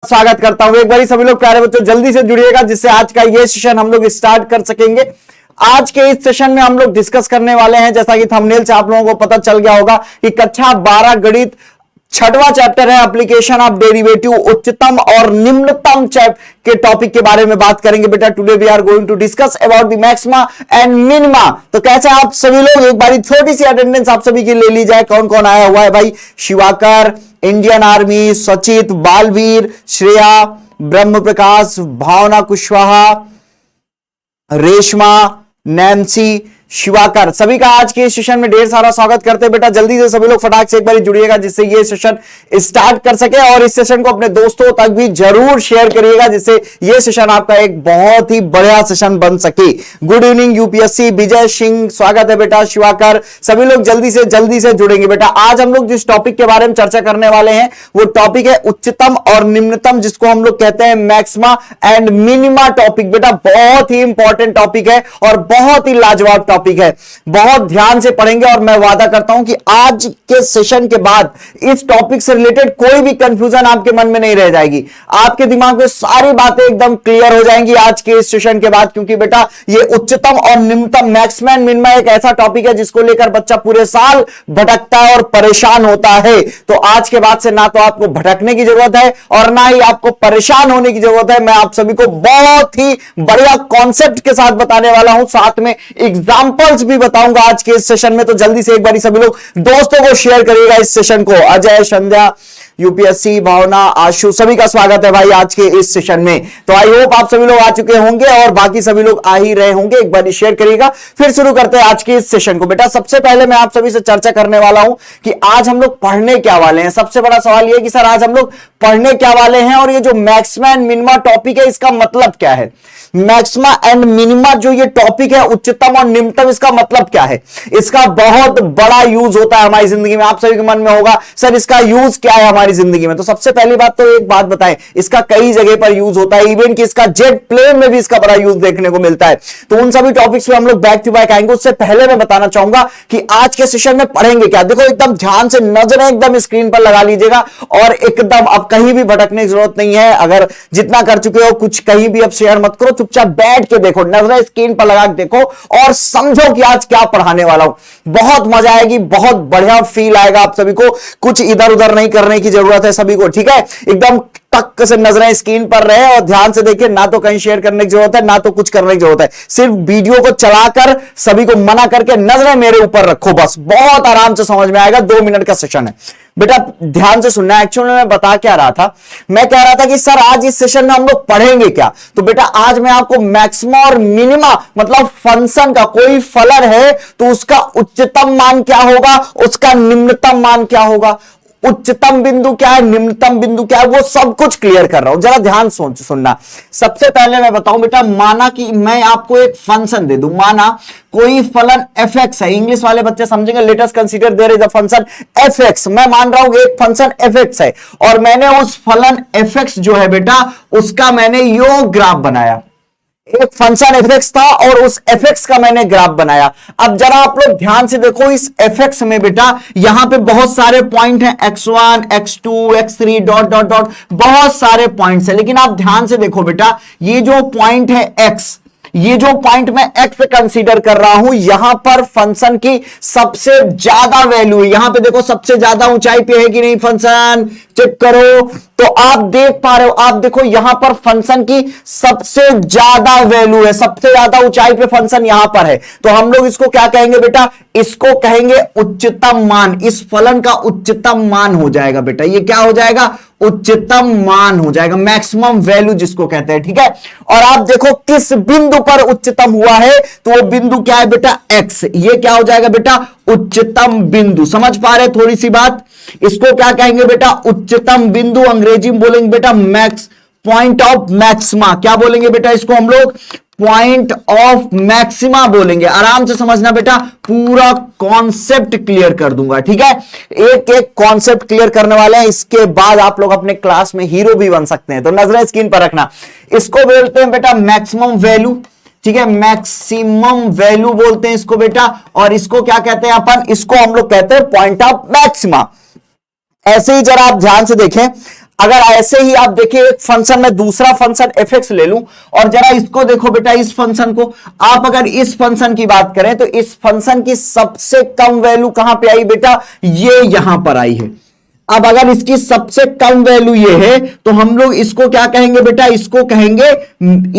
स्वागत करता हूं। एक बार सभी लोग प्यारे बच्चों जल्दी से जुड़िएगा जिससे आज का ये सेशन हम लोग स्टार्ट कर सकेंगे। आज के इस सेशन में हम लोग डिस्कस करने वाले हैं, जैसा कि थंबनेल से आप लोगों को पता चल गया होगा कि कक्षा 12 गणित छठवां चैप्टर है एप्लीकेशन ऑफ डेरिवेटिव, उच्चतम और निम्नतम के टॉपिक के बारे में बात करेंगे बेटा। Today we are going to discuss about the maxima and minima. तो कैसे आप सभी लोग एक बार छोटी सी अटेंडेंस आप सभी की ले ली जाए। कौन कौन आया हुआ है भाई? शिवाकर, इंडियन आर्मी, सचित, बालवीर, श्रेया, ब्रह्म प्रकाश, भावना कुशवाहा, रेशमा, नैन्सी, शिवाकर, सभी का आज के सेशन में ढेर सारा स्वागत करते हैं बेटा। जल्दी से सभी लोग फटाक से एक बार जुड़िएगा जिससे ये सेशन स्टार्ट कर सके और इस सेशन को अपने दोस्तों तक भी जरूर शेयर करिएगा जिससे ये सेशन आपका एक बहुत ही बढ़िया सेशन बन सके। Good evening UPSC, Vijay Singh, स्वागत है बेटा। शिवाकर, सभी लोग जल्दी से जुड़ेंगे बेटा। आज हम लोग जिस टॉपिक के बारे में चर्चा करने वाले हैं वो टॉपिक है उच्चतम और निम्नतम, जिसको हम लोग कहते हैं मैक्सिमा एंड मिनिमा टॉपिक बेटा। बहुत ही इंपॉर्टेंट टॉपिक है और बहुत ही लाजवाब टॉपिक है। बहुत ध्यान से पढ़ेंगे और मैं वादा करता हूं कि आज के सेशन के बाद इस टॉपिक से रिलेटेड कोई भी कंफ्यूजन आपके मन में नहीं रह जाएगी। आपके दिमाग में सारी बातें एकदम क्लियर हो जाएंगी आज के इस सेशन के बाद, क्योंकि बेटा ये उच्चतम और निम्नतम मैक्सिमा एंड मिनिमा एक ऐसा टॉपिक है जिसको लेकर बच्चा पूरे साल भटकता है और परेशान होता है। तो आज के बाद से ना तो आपको भटकने की जरूरत है और ना ही आपको परेशान होने की जरूरत है। मैं आप सभी को बहुत ही बढ़िया कॉन्सेप्ट के साथ बताने वाला हूं, साथ में एग्जांपल्स भी बताऊंगा आज के इस सेशन में। तो जल्दी से एक बार सभी लोग दोस्तों को शेयर करिएगा इस सेशन को। अजय, संध्या, यूपीएससी, भावना, आशु, सभी का स्वागत है भाई आज के इस सेशन में। तो आई होप आप सभी लोग आ चुके होंगे और बाकी सभी लोग आ ही रहे होंगे। एक बार शेयर करिएगा। फिर शुरू करते हैं आज के इस सेशन को बेटा। सबसे पहले मैं आप सभी से चर्चा करने वाला हूं कि आज हम लोग पढ़ने क्या वाले हैं। सबसे बड़ा सवाल यह कि सर आज हम लोग पढ़ने क्या वाले हैं और ये जो मैक्सिमा एंड मिनिमा टॉपिक है इसका मतलब क्या है। मैक्सिमा एंड मिनिमा जो ये टॉपिक है, उच्चतम और निम्नतम, इसका मतलब क्या है? इसका बहुत बड़ा यूज होता है हमारी जिंदगी में। आप सभी के मन में होगा सर इसका यूज क्या है हमारी जिंदगी में। तो सबसे पहली बात तो एक बात बताएं, इसका कई जगह पर यूज होता है। इवन कि इसका जेट प्लेन में भी इसका बड़ा यूज देखने को मिलता है। तो उन सभी टॉपिक्स पे हम लोग बैक टू बैक आएंगे। उससे पहले मैं बताना चाहूंगा कि आज के सेशन में पढ़ेंगे क्या। देखो एकदम ध्यान से नजरें एकदम स्क्रीन पर लगा लीजिएगा और एकदम अब कहीं भी भटकने की जरूरत नहीं है। अगर जितना कर चुके हो कुछ कहीं भी अब शेयर मत करो, चुपचाप बैठ के देखो, नजरें स्क्रीन पर लगा के देखो और समझो कि आज क्या पढ़ाने वाला हूं। बहुत मजा आएगी, बहुत बढ़िया फील आएगा आप सभी को। कुछ इधर उधर नहीं करने की जरूरत है सभी को, ठीक है। एकदम टक से नजरें स्क्रीन पर रहे और ध्यान से देखिए। ना तो कहीं शेयर करने की जरूरत है ना तो कुछ करने की जरूरत है। सिर्फ वीडियो को चलाकर सभी को मना करके नजरें मेरे ऊपर रखो, बस। बहुत आराम से समझ में आएगा। 2 मिनट का सेशन है बेटा, ध्यान से सुनना। एक्चुअली मैं बता क्या रहा था, मैं कह रहा था कि सर आज इस सेशन में हम लोग पढ़ेंगे क्या। तो बेटा आज मैं आपको मैक्सिमा और मिनिमा मतलब फंक्शन का कोई फलन है तो उसका उच्चतम मान क्या होगा, उसका निम्नतम मान क्या होगा, उच्चतम बिंदु क्या है, निम्नतम बिंदु क्या है, वो सब कुछ क्लियर कर रहा हूं। जरा ध्यान सुनना। सबसे पहले मैं बताऊं बेटा, माना कि मैं आपको एक फंक्शन दे दूं। माना कोई फलन एफ एक्स है। इंग्लिश वाले बच्चे समझेंगे, let us consider there is a function F X. मैं मान रहा हूं एक फंक्शन एफ एक्स है और मैंने उस फलन एफ एक्स जो है बेटा उसका मैंने यो ग्राफ बनाया। एक फंक्शन एफ एक्स था और उस एफ एक्स का मैंने ग्राफ बनाया। अब जरा आप लोग ध्यान से देखो, इस एफ एक्स में बेटा यहां पे बहुत सारे पॉइंट हैं, x1, x2, x3 dot dot dot, बहुत सारे पॉइंट्स हैं। लेकिन आप ध्यान से देखो बेटा, ये जो पॉइंट है x, ये जो पॉइंट मैं x कंसीडर कर रहा हूं, यहां पर फंक्शन की सबसे ज्यादा वैल्यू है। यहां पे देखो सबसे ज्यादा ऊंचाई पे है कि नहीं फंक्शन, चेक करो। तो आप देख पा रहे हो, आप देखो यहां पर फंक्शन की सबसे ज्यादा वैल्यू है, सबसे ज्यादा ऊंचाई पे फंक्शन यहां पर है। तो हम लोग इसको क्या कहेंगे बेटा, इसको कहेंगे उच्चतम मान। इस फलन का उच्चतम मान हो जाएगा बेटा। ये क्या हो जाएगा, उच्चतम मान हो जाएगा, मैक्सिमम वैल्यू जिसको कहते हैं, ठीक है। और आप देखो किस बिंदु पर उच्चतम हुआ है, तो वो बिंदु क्या है बेटा, x। ये क्या हो जाएगा बेटा, उच्चतम बिंदु। समझ पा रहे थोड़ी सी बात। इसको क्या कहेंगे बेटा, उच्चतम बिंदु। अंग्रेजी में बोलेंगे बेटा मैक्स, पॉइंट ऑफ मैक्सिमा। क्या बोलेंगे बेटा इसको हम लोग, पॉइंट ऑफ मैक्सिमा बोलेंगे। आराम से समझना बेटा, पूरा कॉन्सेप्ट क्लियर कर दूंगा, ठीक है। एक एक कॉन्सेप्ट क्लियर करने वाले हैं, इसके बाद आप लोग अपने क्लास में हीरो भी बन सकते हैं। तो नजरें स्क्रीन पर रखना। इसको बोलते हैं बेटा मैक्सिमम वैल्यू, ठीक है। मैक्सिमम वैल्यू बोलते हैं इसको बेटा। और इसको क्या कहते हैं अपन, इसको हम लोग कहते हैं पॉइंट ऑफ मैक्सिमा। ऐसे ही जरा आप ध्यान से देखें, अगर ऐसे ही आप देखिए एक फंक्शन में दूसरा फंक्शन fx ले लूं और जरा इसको देखो बेटा, इस फंक्शन को आप अगर इस फंक्शन की बात करें तो इस फंक्शन की सबसे कम वैल्यू कहां पे आई बेटा, ये यहां पर आई है। अब अगर इसकी सबसे कम वैल्यू ये है तो हम लोग इसको क्या कहेंगे बेटा, इसको कहेंगे,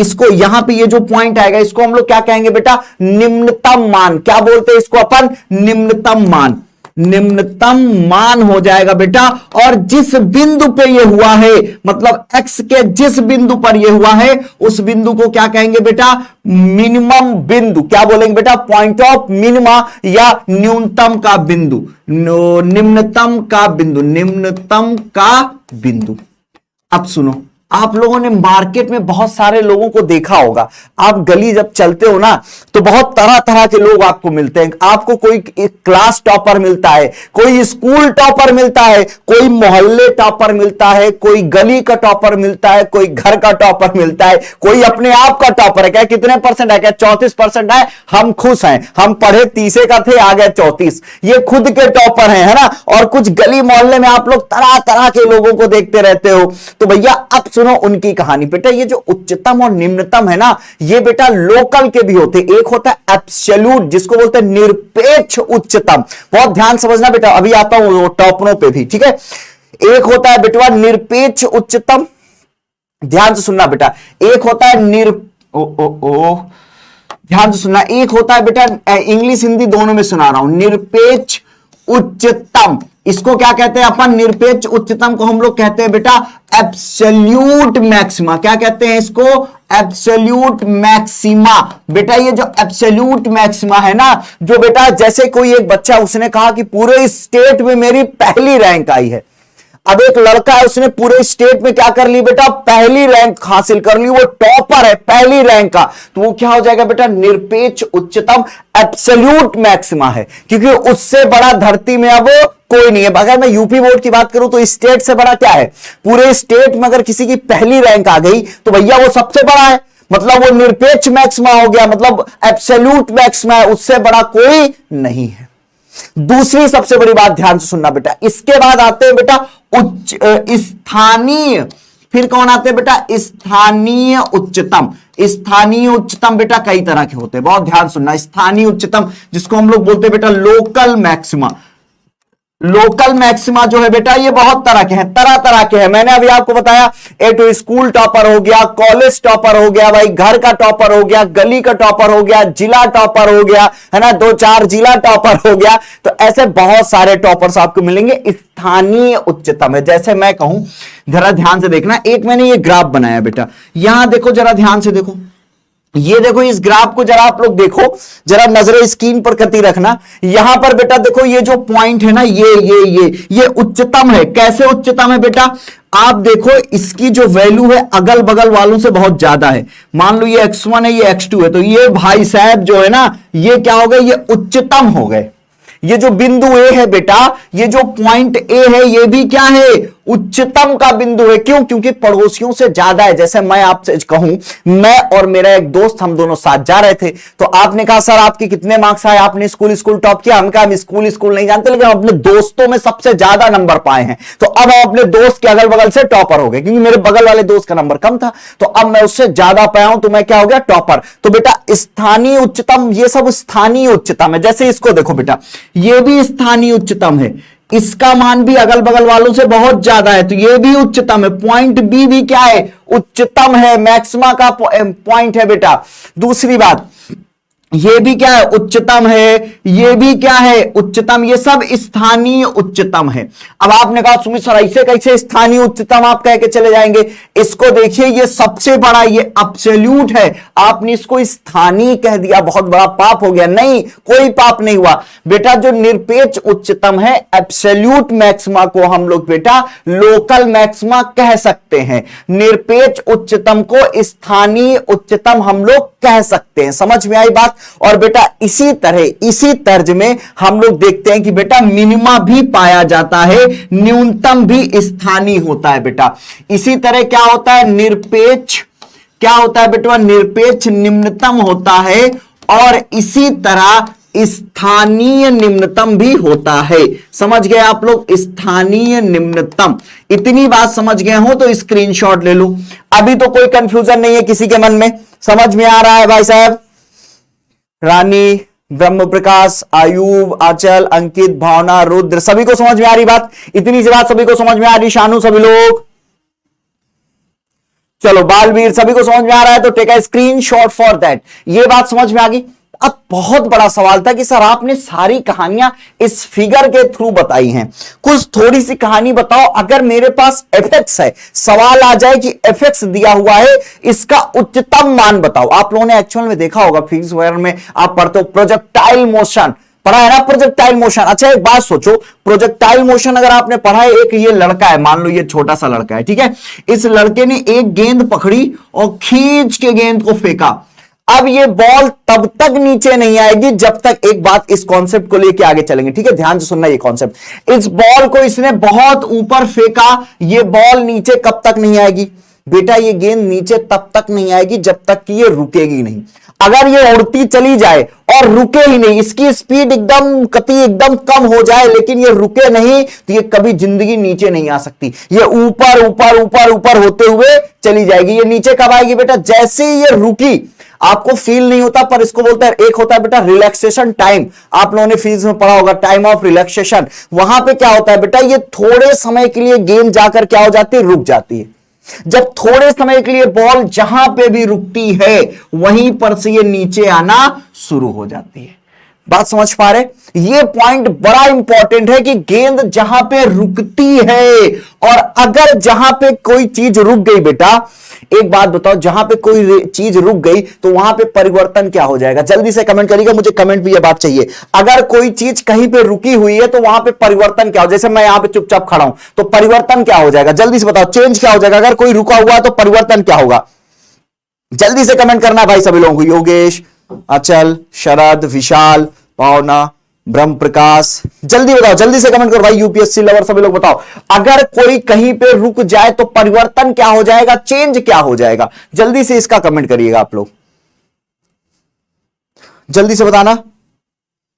इसको यहां पे ये जो पॉइंट आएगा इसको हम लोग क्या कहेंगे बेटा, निम्नतम मान। क्या बोलते हैं इसको अपन, निम्नतम मान। निम्नतम मान हो जाएगा बेटा। और जिस बिंदु पे ये हुआ है, मतलब x के जिस बिंदु पर ये हुआ है उस बिंदु को क्या कहेंगे बेटा, मिनिमम बिंदु। क्या बोलेंगे बेटा, पॉइंट ऑफ मिनिमा या न्यूनतम का बिंदु, निम्नतम का बिंदु, निम्नतम का बिंदु। अब सुनो, आप लोगों ने मार्केट में बहुत सारे लोगों को देखा होगा, आप गली जब चलते हो ना तो बहुत तरह तरह के लोग आपको मिलते हैं। आपको कोई क्लास टॉपर मिलता है, कोई स्कूल टॉपर मिलता है, कोई मोहल्ले टॉपर मिलता है, कोई गली का टॉपर मिलता है, कोई घर का टॉपर मिलता है, कोई अपने आप का टॉपर है। क्या कितने परसेंट है, क्या 34% है, हम खुश हैं, हम पढ़े 30 का थे आ गए 34, ये खुद के टॉपर हैं, है ना। और कुछ गली मोहल्ले में आप लोग तरह तरह के लोगों को देखते रहते हो। तो भैया अब सुनो उनकी कहानी। बेटा ये जो उच्चतम और निम्नतम है ना, ये बेटा लोकल के भी होते। एक होता है एब्सोल्यूट, जिसको बोलते हैं निरपेक्ष उच्चतम। बहुत ध्यान समझना बेटा, अभी आता हूं टॉपरों पे भी, ठीक है। एक होता है बेटा निरपेक्ष उच्चतम, ध्यान से सुनना बेटा। एक होता है ध्यान से सुनना, एक होता है बेटा, इंग्लिश हिंदी दोनों में सुना रहा हूं, निरपेक्ष उच्चतम। इसको क्या कहते हैं अपन, निरपेक्ष उच्चतम को हम लोग कहते हैं बेटा एब्सोल्यूट मैक्सिमा। क्या कहते हैं इसको, एब्सोल्यूट मैक्सिमा। बेटा ये जो एब्सोल्यूट मैक्सिमा है ना, जो बेटा जैसे कोई एक बच्चा उसने कहा कि पूरे स्टेट में मेरी पहली रैंक आई है। अब एक लड़का है, उसने पूरे स्टेट में क्या कर ली बेटा, पहली रैंक हासिल कर ली, वो टॉपर है पहली रैंक का, तो वो क्या हो जाएगा बेटा, निरपेक्ष उच्चतम एब्सोल्यूट मैक्सिमा है। क्योंकि उससे बड़ा धरती में अब कोई नहीं है। अगर मैं यूपी बोर्ड की बात करूं तो स्टेट से बड़ा क्या है, पूरे स्टेट में अगर किसी की पहली रैंक आ गई तो भैया वो सबसे बड़ा है, मतलब वो निरपेक्ष मैक्सिमा हो गया, मतलब एब्सोल्यूट मैक्सिमा है, उससे बड़ा कोई नहीं है। दूसरी सबसे बड़ी बात ध्यान से सुनना बेटा, इसके बाद आते हैं बेटा उच्च स्थानीय। फिर कौन आते हैं बेटा, स्थानीय उच्चतम। स्थानीय उच्चतम बेटा कई तरह के होते हैं, बहुत ध्यान सुनना। स्थानीय उच्चतम जिसको हम लोग बोलते हैं बेटा लोकल मैक्सिमा। लोकल मैक्सिमा जो है बेटा ये बहुत तरह के हैं, तरह तरह के हैं। मैंने अभी आपको बताया, ए टू स्कूल टॉपर हो गया, कॉलेज टॉपर हो गया, भाई घर का टॉपर हो गया, गली का टॉपर हो गया, जिला टॉपर हो गया, है ना, 2-4 जिला टॉपर हो गया। तो ऐसे बहुत सारे टॉपर्स आपको मिलेंगे। स्थानीय उच्चतम है, जैसे मैं कहूं, जरा ध्यान से देखना, एक मैंने ये ग्राफ बनाया बेटा, यहां देखो, जरा ध्यान से देखो, ये देखो, इस ग्राफ को जरा आप लोग देखो, जरा नजरें स्क्रीन पर करती रखना। यहां पर बेटा देखो, ये जो पॉइंट है ना, ये उच्चतम है। कैसे उच्चतम है बेटा, आप देखो इसकी जो वैल्यू है अगल बगल वालों से बहुत ज्यादा है। मान लो ये x1 है, ये x2 है, तो ये भाई साहब जो है ना, ये क्या हो गए, ये उच्चतम हो गए। ये जो बिंदु ए है बेटा, ये जो पॉइंट ए है, ये भी क्या है, उच्चतम का बिंदु है। क्यों, क्योंकि पड़ोसियों से ज्यादा है। जैसे मैं आपसे कहूं, मैं और मेरा एक दोस्त, हम दोनों साथ जा रहे थे, तो आपने कहा सर आपके कितने मार्क्स आए, आपने स्कूल टॉप किया। हम कहा हम स्कूल नहीं जानते, लेकिन अपने दोस्तों में सबसे ज्यादा नंबर पाए हैं। तो अब हम अपने दोस्त के अगल बगल से टॉपर हो गए, क्योंकि मेरे बगल वाले दोस्त का नंबर कम था, तो अब मैं उससे ज्यादा पाया हूं, तो मैं क्या हो गया, टॉपर। तो बेटा स्थानीय उच्चतम, ये सब स्थानीय उच्चतम है। जैसे इसको देखो बेटा, ये भी स्थानीय उच्चतम है, इसका मान भी अगल बगल वालों से बहुत ज्यादा है, तो ये भी उच्चतम है। पॉइंट बी भी क्या है, उच्चतम है, मैक्सिमा का पॉइंट है बेटा। दूसरी बात, ये भी क्या है, उच्चतम है, ये भी क्या है, उच्चतम। ये सब स्थानीय उच्चतम है। अब आपने कहा सुमित सर ऐसे कैसे स्थानीय उच्चतम आप कह के चले जाएंगे, इसको देखिए, ये सबसे बड़ा, ये एब्सोल्यूट है, आपने इसको स्थानीय कह दिया, बहुत बड़ा पाप हो गया। नहीं, कोई पाप नहीं हुआ बेटा। जो निरपेक्ष उच्चतम है, एब्सोल्यूट मैक्सिमा को हम लोग बेटा लोकल मैक्सिमा कह सकते हैं, निरपेक्ष उच्चतम को स्थानीय उच्चतम हम लोग कह सकते हैं। समझ में आई बात। और बेटा इसी तरह, इसी तर्ज में हम लोग देखते हैं कि बेटा मिनिमा भी पाया जाता है, न्यूनतम भी स्थानीय होता है बेटा। इसी तरह क्या होता है, निरपेक्ष, क्या होता है बेटा, निरपेक्ष निम्नतम होता है। और इसी तरह स्थानीय निम्नतम भी होता है। समझ गए आप लोग, स्थानीय निम्नतम। इतनी बात समझ गए हो तो स्क्रीनशॉट ले लो। अभी तो कोई कंफ्यूजन नहीं है किसी के मन में, समझ में आ रहा है भाई साहब? रानी, ब्रह्म प्रकाश, आयुब, आंचल, अंकित, भावना, रुद्र, सभी को समझ में आ रही बात? इतनी सी बात सभी को समझ में आ रही? शानू, सभी लोग चलो, बालवीर, सभी को समझ में आ रहा है तो take a screenshot for that. ये बात समझ में आ गई। अब बहुत बड़ा सवाल था कि सर आपने सारी कहानियां इस फिगर के थ्रू बताई हैं, कुछ थोड़ी सी कहानी बताओ। अगर मेरे पास एफएक्स है, सवाल आ जाए कि एफएक्स दिया हुआ है, इसका उच्चतम मान बताओ। आप लोगों ने एक्चुअल में देखा होगा, फिजिक्स वगैरह में आप पढ़ते हो, प्रोजेक्टाइल मोशन पढ़ा है ना, प्रोजेक्टाइल मोशन। अच्छा एक बात सोचो, प्रोजेक्टाइल मोशन अगर आपने पढ़ा है, एक ये लड़का है, मान लो ये छोटा सा लड़का है, ठीक है, इस लड़के ने एक गेंद पकड़ी और खींच के गेंद को फेंका। अब ये बॉल तब तक नीचे नहीं आएगी जब तक, एक बात इस कॉन्सेप्ट को लेके आगे चलेंगे, ठीक है, ध्यान से सुनना ये कॉन्सेप्ट। इस बॉल को इसने बहुत ऊपर फेंका, ये बॉल नीचे कब तक नहीं आएगी बेटा? ये गेंद नीचे तब तक नहीं आएगी जब तक कि ये रुकेगी नहीं। अगर ये उड़ती चली जाए और रुके ही नहीं, इसकी स्पीड एकदम गति एकदम कम हो जाए लेकिन ये रुके नहीं, तो ये कभी जिंदगी नीचे नहीं आ सकती। ये ऊपर ऊपर ऊपर ऊपर होते हुए चली जाएगी। ये नीचे कब आएगी बेटा? जैसे ही ये रुकी, आपको फील नहीं होता पर इसको बोलते हैं, एक होता है बेटा रिलैक्सेशन टाइम। आप लोगों ने फिजिक्स में पढ़ा होगा, टाइम ऑफ रिलैक्सेशन। वहां पे क्या होता है बेटा? ये थोड़े समय के लिए गेंद जाकर क्या हो जाती है? रुक जाती है। जब थोड़े समय के लिए बॉल जहां पे भी रुकती है, वहीं पर से ये नीचे आना शुरू हो जाती है। बात समझ पा रहे? ये पॉइंट बड़ा इंपॉर्टेंट है कि गेंद जहां पे रुकती है, और अगर जहां पे कोई चीज रुक गई बेटा, एक बात बताओ, जहां पे कोई चीज रुक गई तो वहां पे परिवर्तन क्या हो जाएगा? जल्दी से कमेंट करिएगा, मुझे कमेंट भी ये बात चाहिए। अगर कोई चीज कहीं पे रुकी हुई है तो वहां पे परिवर्तन क्या हो? जैसे मैं यहां पे चुपचाप खड़ा हूं तो परिवर्तन क्या हो जाएगा? जल्दी से बताओ, चेंज क्या हो जाएगा? अगर कोई रुका हुआ है तो परिवर्तन क्या होगा? जल्दी से कमेंट करना भाई सभी लोगों को। योगेश, अचल, शरद, विशाल, भावना, ब्रह्म प्रकाश, जल्दी बताओ, जल्दी से कमेंट करो भाई। यूपीएससी लवर सभी लोग बताओ, अगर कोई कहीं पे रुक जाए तो परिवर्तन क्या हो जाएगा? चेंज क्या हो जाएगा? जल्दी से इसका कमेंट करिएगा आप लोग, जल्दी से बताना।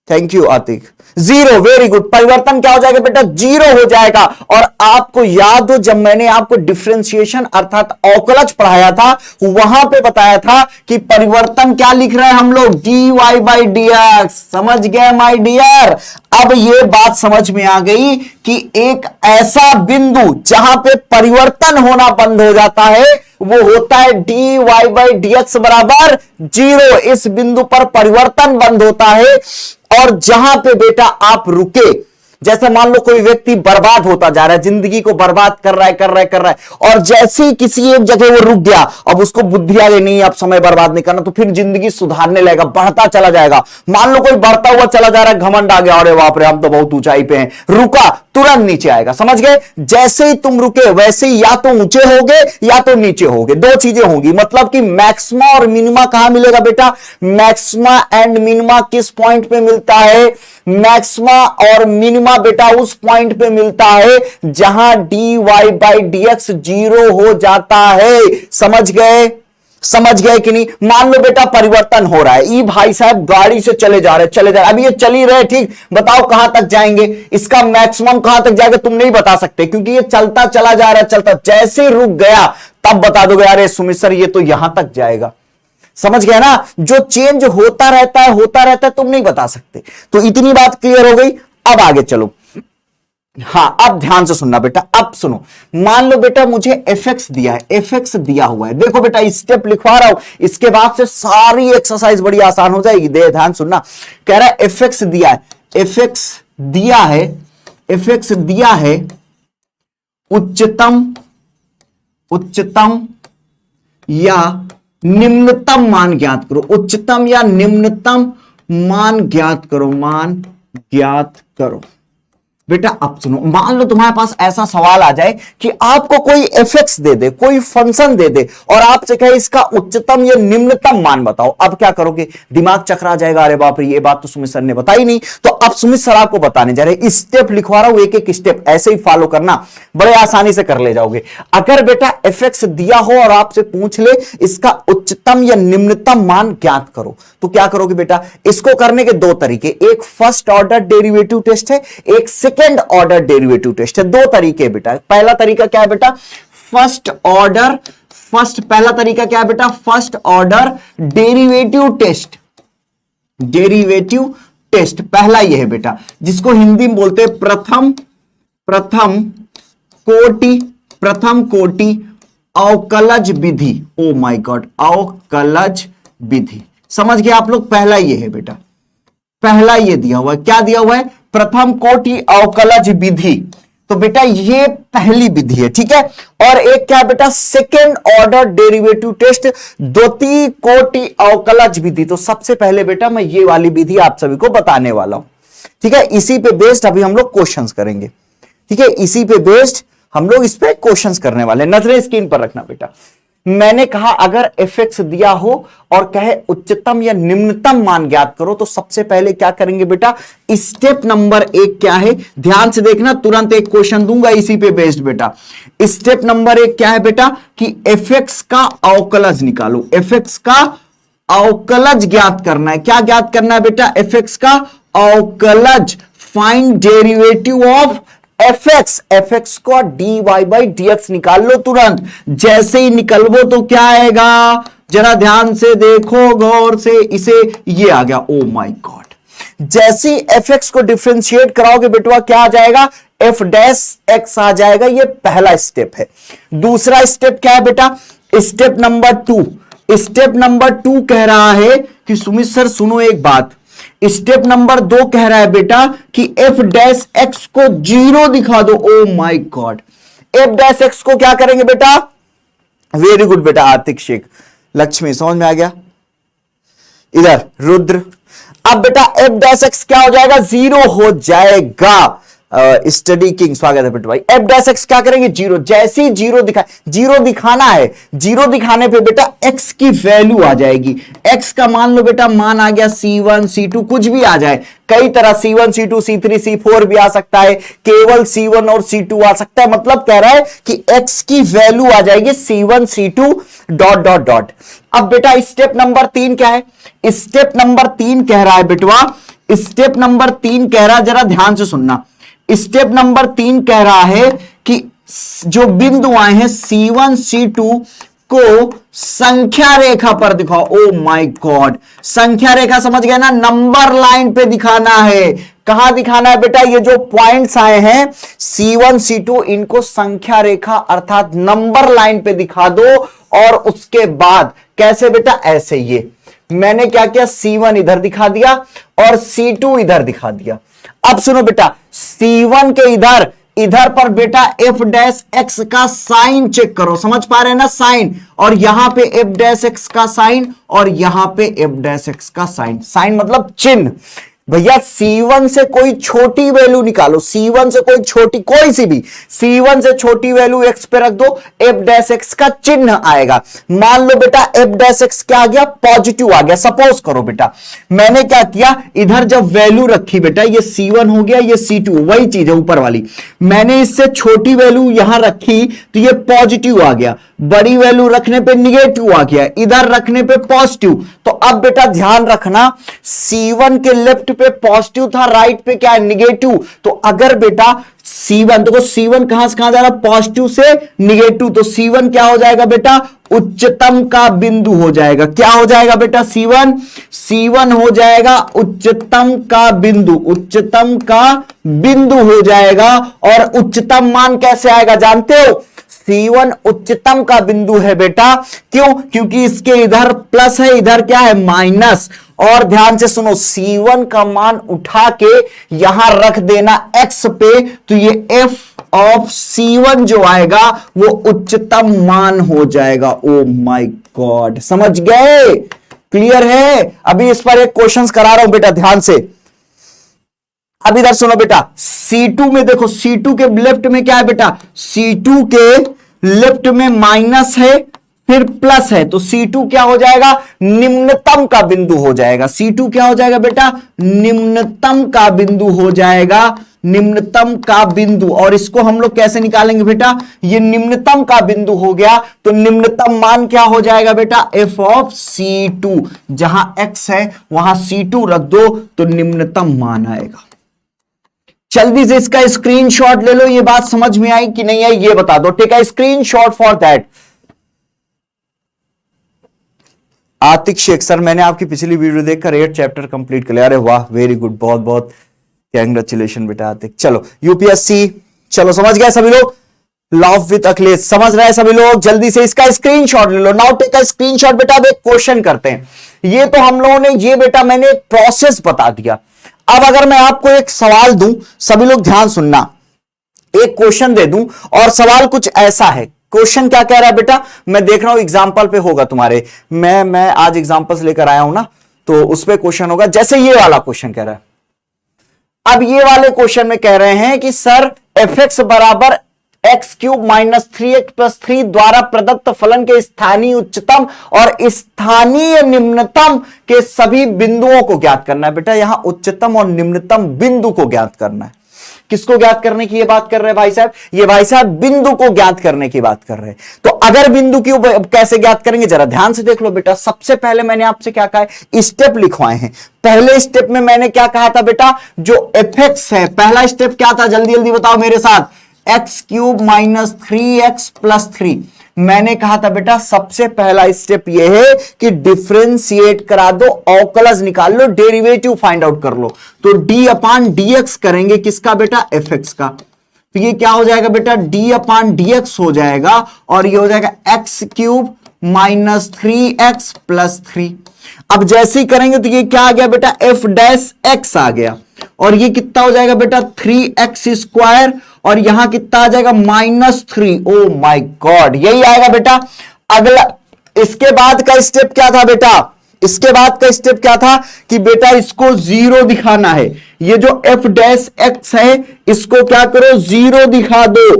Thank you Atiq. Zero, very good. परिवर्तन क्या हो जाएगा बेटा? जीरो हो जाएगा। और आपको याद हो, जब मैंने आपको डिफरेंशिएशन अर्थात अवकलज पढ़ाया था, वहां पे बताया था कि परिवर्तन क्या लिख रहे हैं हम लोग? dy by dx। समझ गए माय डियर? अब ये बात समझ में आ गई कि एक ऐसा बिंदु जहां पे परिवर्तन होना बंद हो जाता है, वो होता है dy बाई dx बराबर जीरो। इस बिंदु पर परिवर्तन बंद होता है। और जहां पे बेटा आप रुके, जैसे मान लो कोई व्यक्ति बर्बाद होता जा रहा है, जिंदगी को बर्बाद कर रहा है, और जैसे ही किसी एक जगह वो रुक गया, अब उसको बुद्धि आ गई, नहीं अब समय बर्बाद नहीं करना, तो फिर जिंदगी सुधारने लगेगा, बढ़ता चला जाएगा। मान लो कोई बढ़ता हुआ चला जा रहा है, घमंड आ गया, अरे बाप रे हम तो बहुत ऊंचाई पे हैं, रुका, तुरंत नीचे आएगा। समझ गए? जैसे ही तुम रुके वैसे ही या तो ऊंचे होगे या तो नीचे होगे, दो चीजें होंगी। मतलब कि मैक्सिमा और मिनिमा कहां मिलेगा बेटा? मैक्सिमा एंड मिनिमा किस पॉइंट पे मिलता है? मैक्सिमा और मिनिमा बेटा उस पॉइंट पे मिलता है जहां dy बाई dx जीरो हो जाता है। समझ गए? समझ गए कि नहीं? मान लो बेटा परिवर्तन हो रहा है, ई भाई साहब गाड़ी से चले जा रहे, अभी ये चल ही रहे, ठीक, बताओ कहां तक जाएंगे? इसका मैक्सिमम कहां तक जाएगा तुम नहीं बता सकते, क्योंकि ये चलता चला जा रहा है, चलता, जैसे रुक गया तब बता दोगे अरे सुमित सर ये तो यहां तक जाएगा। समझ गया ना? जो चेंज होता रहता है, तुम नहीं बता सकते। तो इतनी बात क्लियर हो गई। अब आगे चलो। हां, अब ध्यान से सुनना बेटा, अब सुनो। मान लो बेटा मुझे एफएक्स दिया है, एफएक्स दिया हुआ है, देखो बेटा स्टेप लिखवा रहा हूं, इसके बाद से सारी एक्सरसाइज बड़ी आसान हो जाएगी। ध्यान सुनना। कह रहा है एफएक्स दिया है, एफएक्स दिया है, एफएक्स दिया है, उच्चतम या निम्नतम मान ज्ञात करो। उच्चतम या निम्नतम मान ज्ञात करो, मान ज्ञात करो। बेटा अब सुनो, मान लो तुम्हारे पास ऐसा सवाल आ जाए कि आपको कोई एफएक्स दे दे, कोई फंक्शन दे दे और आपसे कहे इसका उच्चतम या निम्नतम मान बताओ, अब क्या करोगे? दिमाग चकरा जाएगा, अरे बाप रे ये बात तो सुमित सर ने बताई नहीं। तो अब सुमित सर आपको बताने जा रहे हैं, स्टेप लिखवा रहा हूं, एक एक स्टेप ऐसे ही फॉलो करना, बड़े आसानी से कर ले जाओगे। अगर बेटा एफएक्स दिया हो और आपसे पूछ ले इसका उच्चतम या निम्नतम मान ज्ञात करो, तो क्या करोगे बेटा? इसको करने के दो तरीके, एक फर्स्ट ऑर्डर डेरिवेटिव टेस्ट है, एक सेकेंड ऑर्डर डेरिवेटिव टेस्ट है। दो तरीके बेटा। पहला तरीका क्या है बेटा? फर्स्ट ऑर्डर, पहला तरीका क्या है बेटा? First order derivative test, derivative test पहला ये है बेटा, जिसको हिंदी में बोलते हैं प्रथम कोटि अवकलज विधि। ओ माय गॉड, अवकलज विधि, समझ गए आप लोग? पहला ये है बेटा, पहला ये दिया हुआ है, क्या दिया हुआ है? प्रथम कोटि अवकलज विधि। तो बेटा ये पहली विधि है, ठीक है। और एक क्या बेटा? सेकेंड ऑर्डर डेरिवेटिव टेस्ट, द्वितीय कोटि अवकलज विधि। तो सबसे पहले बेटा मैं ये वाली विधि आप सभी को बताने वाला हूं, ठीक है। इसी पे बेस्ड अभी हम लोग क्वेश्चंस करेंगे, ठीक है। इसी पे बेस्ड हम लोग इस पे क्वेश्चंस करने वाले। नजरें स्क्रीन पर रखना बेटा। मैंने कहा अगर एफएक्स दिया हो और कहे उच्चतम या निम्नतम मान ज्ञात करो, तो सबसे पहले क्या करेंगे बेटा? स्टेप नंबर 1 क्या है? ध्यान से देखना, तुरंत एक क्वेश्चन दूंगा इसी पे बेस्ड बेटा। स्टेप नंबर 1 क्या है बेटा? कि एफएक्स का अवकलज निकालो, एफएक्स का अवकलज ज्ञात करना है। क्या ज्ञात करना है बेटा? एफएक्स का अवकलज, फाइंड डेरिवेटिव ऑफ एफएक्स को dy बाई dx निकाल लो तुरंत। जैसे ही निकलवो तो क्या आएगा? जरा ध्यान से देखो, गौर से, इसे ये आ गया। ओ माय गॉड, जैसे ही एफएक्स को डिफरेंशिएट कराओगे बेटवा क्या आ जाएगा? एफ डैश एक्स आ जाएगा। ये पहला स्टेप है। दूसरा स्टेप क्या है बेटा? स्टेप नंबर 2, स्टेप नंबर 2 कह रहा है कि सुमित सर सुनो एक बात, स्टेप नंबर 2 कह रहा है बेटा कि एफ डैश एक्स को 0 दिखा दो। Oh my God, F dash x को क्या करेंगे बेटा? वेरी गुड बेटा आतिक शेख, लक्ष्मी, समझ में आ गया? इधर रुद्र। अब बेटा एफ डैश एक्स क्या हो जाएगा? 0 हो जाएगा। स्टडी किंग स्वागत है बेटा भाई। एफ डैश एक्स क्या करेंगे? 0। जैसे ही 0 दिखाए, 0 दिखाना है, 0 दिखाने पे बेटा x की वैल्यू आ जाएगी। x का मान लो बेटा, मान आ गया C1 C2 कुछ भी आ जाए, कई तरह C1 C2 C3 C4 भी आ सकता है, केवल C1 और C2 आ सकता है। मतलब कह रहा है कि x की वैल्यू आ जाएगी C1 C2 dot dot dot. अब बेटा स्टेप नंबर 3 क्या है? स्टेप नंबर 3 कह रहा है बेटवा, स्टेप नंबर 3 कह रहा है, जरा ध्यान से सुनना। स्टेप नंबर 3 कह रहा है कि जो बिंदु आए हैं C1 C2 को संख्या रेखा पर दिखाओ। ओ माय गॉड, संख्या रेखा समझ गए ना? नंबर लाइन पे दिखाना है। कहां दिखाना है बेटा? ये जो पॉइंट्स आए हैं C1 C2, इनको संख्या रेखा अर्थात नंबर लाइन पे दिखा दो। और उसके बाद कैसे बेटा? ऐसे। ये मैंने क्या किया? C1 इधर दिखा दिया और C2 इधर दिखा दिया। अब सुनो बेटा, C1 के इधर पर बेटा एफ डैश एक्स का साइन चेक करो, समझ पा रहे हैं ना? साइन, और यहां पे एफ डैश एक्स का साइन और यहां पे एफ डैश एक्स का साइन। साइन मतलब चिन्ह। भैया C1 से कोई छोटी वैल्यू निकालो, C1 से कोई छोटी, कोई सी भी C1 से छोटी वैल्यू x पे रख दो, f डैश x का चिन्ह आएगा। मान लो बेटा f डैश x क्या आ गया? पॉजिटिव आ गया। सपोज करो बेटा मैंने क्या किया, इधर जब वैल्यू रखी बेटा, ये C1 हो गया, ये C2, वही चीज है ऊपर वाली। मैंने इससे छोटी वैल्यू यहां रखी तो ये पॉजिटिव आ गया, बड़ी वैल्यू रखने पे निगेटिव आ गया, इधर रखने पे पॉजिटिव। तो अब बेटा ध्यान रखना, C1 के लेफ्ट पे पॉजिटिव था, राइट पे क्या है? निगेटिव। तो अगर बेटा C1, देखो C1 कहां से कहां जा रहा? पॉजिटिव से निगेटिव। तो C1 क्या हो जाएगा बेटा? उच्चतम का बिंदु हो जाएगा। क्या हो जाएगा बेटा? C1 हो जाएगा उच्चतम का बिंदु, उच्चतम का बिंदु हो जाएगा। और उच्चतम मान कैसे आएगा जानते हो? C1 उच्चतम का बिंदु है बेटा। क्यों? क्योंकि इसके इधर प्लस है, इधर क्या है? माइनस। और ध्यान से सुनो, C1 का मान उठा के यहां रख देना x पे, तो ये f ऑफ C1 जो आएगा वो उच्चतम मान हो जाएगा। ओ माय गॉड, समझ गए? क्लियर है? अभी इस पर एक क्वेश्चन करा रहा हूं बेटा, ध्यान से। अब इधर सुनो बेटा, C2 में देखो, C2 के लेफ्ट में क्या है बेटा, C2 के लेफ्ट में माइनस है फिर प्लस है, तो C2 क्या हो जाएगा, निम्नतम का बिंदु हो जाएगा। C2 क्या हो जाएगा बेटा, निम्नतम का बिंदु हो जाएगा, निम्नतम का बिंदु। और इसको हम लोग कैसे निकालेंगे बेटा, ये निम्नतम का बिंदु हो गया तो निम्नतम मान क्या हो जाएगा बेटा, f ऑफ C2। जहां x है वहां C2 रख दो तो निम्नतम मान आएगा। जल्दी से इसका स्क्रीनशॉट ले लो, ये बात समझ में आई कि नहीं आई ये बता दो। Take a screenshot for that. Atiq Shaikh sir, मैंने आपकी पिछली वीडियो देखकर 8 चैप्टर कंप्लीट कर लिया। अरे वाह, वेरी गुड, बहुत बहुत कांग्रेचुलेशन बेटा आतिक। चलो यूपीएससी, चलो समझ गए सभी लोग। लव विद अखिलेश समझ रहे हैं सभी लोग, जल्दी से इसका स्क्रीनशॉट ले लो। नाउ टेक अ स्क्रीनशॉट बेटा। अब एक क्वेश्चन करते हैं। ये तो हम लोगों ने, ये बेटा मैंने एक प्रोसेस बता दिया। अब अगर मैं आपको एक सवाल दूं, सभी लोग ध्यान सुनना, एक क्वेश्चन दे दूं और सवाल कुछ ऐसा है। क्वेश्चन क्या कह रहा है बेटा, मैं देख रहा हूं एग्जाम्पल पे होगा तुम्हारे, मैं आज एग्जाम्पल्स लेकर आया हूं ना, तो उस पे क्वेश्चन होगा। जैसे ये वाला क्वेश्चन कह रहा है, अब ये वाले क्वेश्चन में कह रहे हैं कि सर एफ एक्स बराबर x cube minus 3x plus 3 द्वारा प्रदत्त फलन के स्थानीय उच्चतम और स्थानीय निम्नतम के सभी बिंदुओं को ज्ञात करना है। बेटा यहां उच्चतम और निम्नतम बिंदु को ज्ञात करना है। किसको ज्ञात करने की ये बात कर रहे हैं भाई साहब, ये भाई साहब बिंदु को ज्ञात करने की बात कर रहे हैं। तो अगर बिंदु की कैसे ज्ञात करेंगे, जरा ध्यान से देख लो बेटा। सबसे पहले मैंने आपसे क्या कहा है, स्टेप लिखवाए हैं। पहले स्टेप में मैंने क्या कहा था बेटा, जो एफ एक्स है, पहला स्टेप क्या था, जल्दी जल्दी बताओ मेरे साथ, x cube minus 3x plus 3। मैंने कहा था बेटा सबसे पहला स्टेप यह है कि डिफरेंशिएट करा दो, अवकलज निकाल लो, डेरिवेटिव फाइंड आउट कर लो। तो d अपान dx करेंगे किसका बेटा, एफ एक्स का। तो ये क्या हो जाएगा बेटा, d अपान dx हो जाएगा और ये हो जाएगा x cube minus 3x plus 3। अब जैसे ही करेंगे तो ये क्या आ गया बेटा, एफ डैश एक्स आ गया और ये कितना हो जाएगा बेटा 3x स्क्वायर और यहां कितना आ जाएगा -3। ओ माय गॉड, यही आएगा बेटा। अगला इसके बाद का स्टेप क्या था बेटा, इसके बाद का स्टेप क्या था कि बेटा इसको 0 दिखाना है। ये जो एफ डैश एक्स है इसको क्या करो, 0 दिखा दो।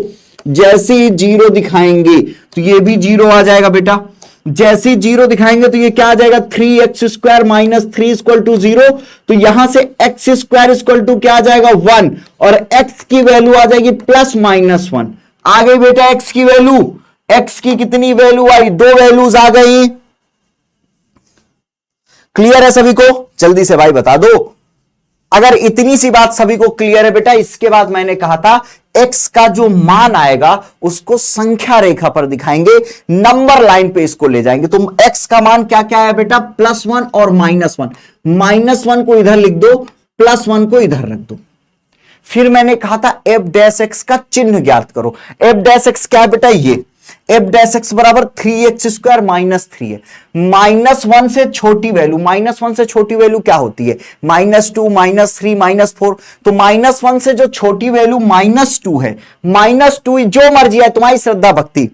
जैसे ही 0 दिखाएंगे तो ये भी 0 आ जाएगा बेटा। जैसे ही 0 दिखाएंगे तो ये क्या आ जाएगा, 3x square minus 3 equal to 0। तो यहां से x स्क्वायर इक्वल टू क्या आ जाएगा 1 और x की वैल्यू आ जाएगी प्लस माइनस 1। आ गई बेटा x की वैल्यू, x की कितनी वैल्यू आई, 2 वैल्यूज आ गई। क्लियर है सभी को, जल्दी से भाई बता दो। अगर इतनी सी बात सभी को क्लियर है बेटा, इसके बाद मैंने कहा था x का जो मान आएगा उसको संख्या रेखा पर दिखाएंगे, नंबर लाइन पे इसको ले जाएंगे। तो x का मान क्या क्या है बेटा, +1 और -1। -1 को इधर लिख दो, +1 को इधर रख दो। फिर मैंने कहा था f डैश x का चिन्ह ज्ञात करो। f डैश x क्या है बेटा, ये एफ डैश एक्स बराबर 3x स्क्वायर माइनस 3 है। -1 से छोटी वैल्यू, -1 से छोटी वैल्यू क्या होती है, -2 -3 -4। तो -1 से जो छोटी वैल्यू -2 है, -2 जो मर्जी है तुम्हारी श्रद्धा भक्ति,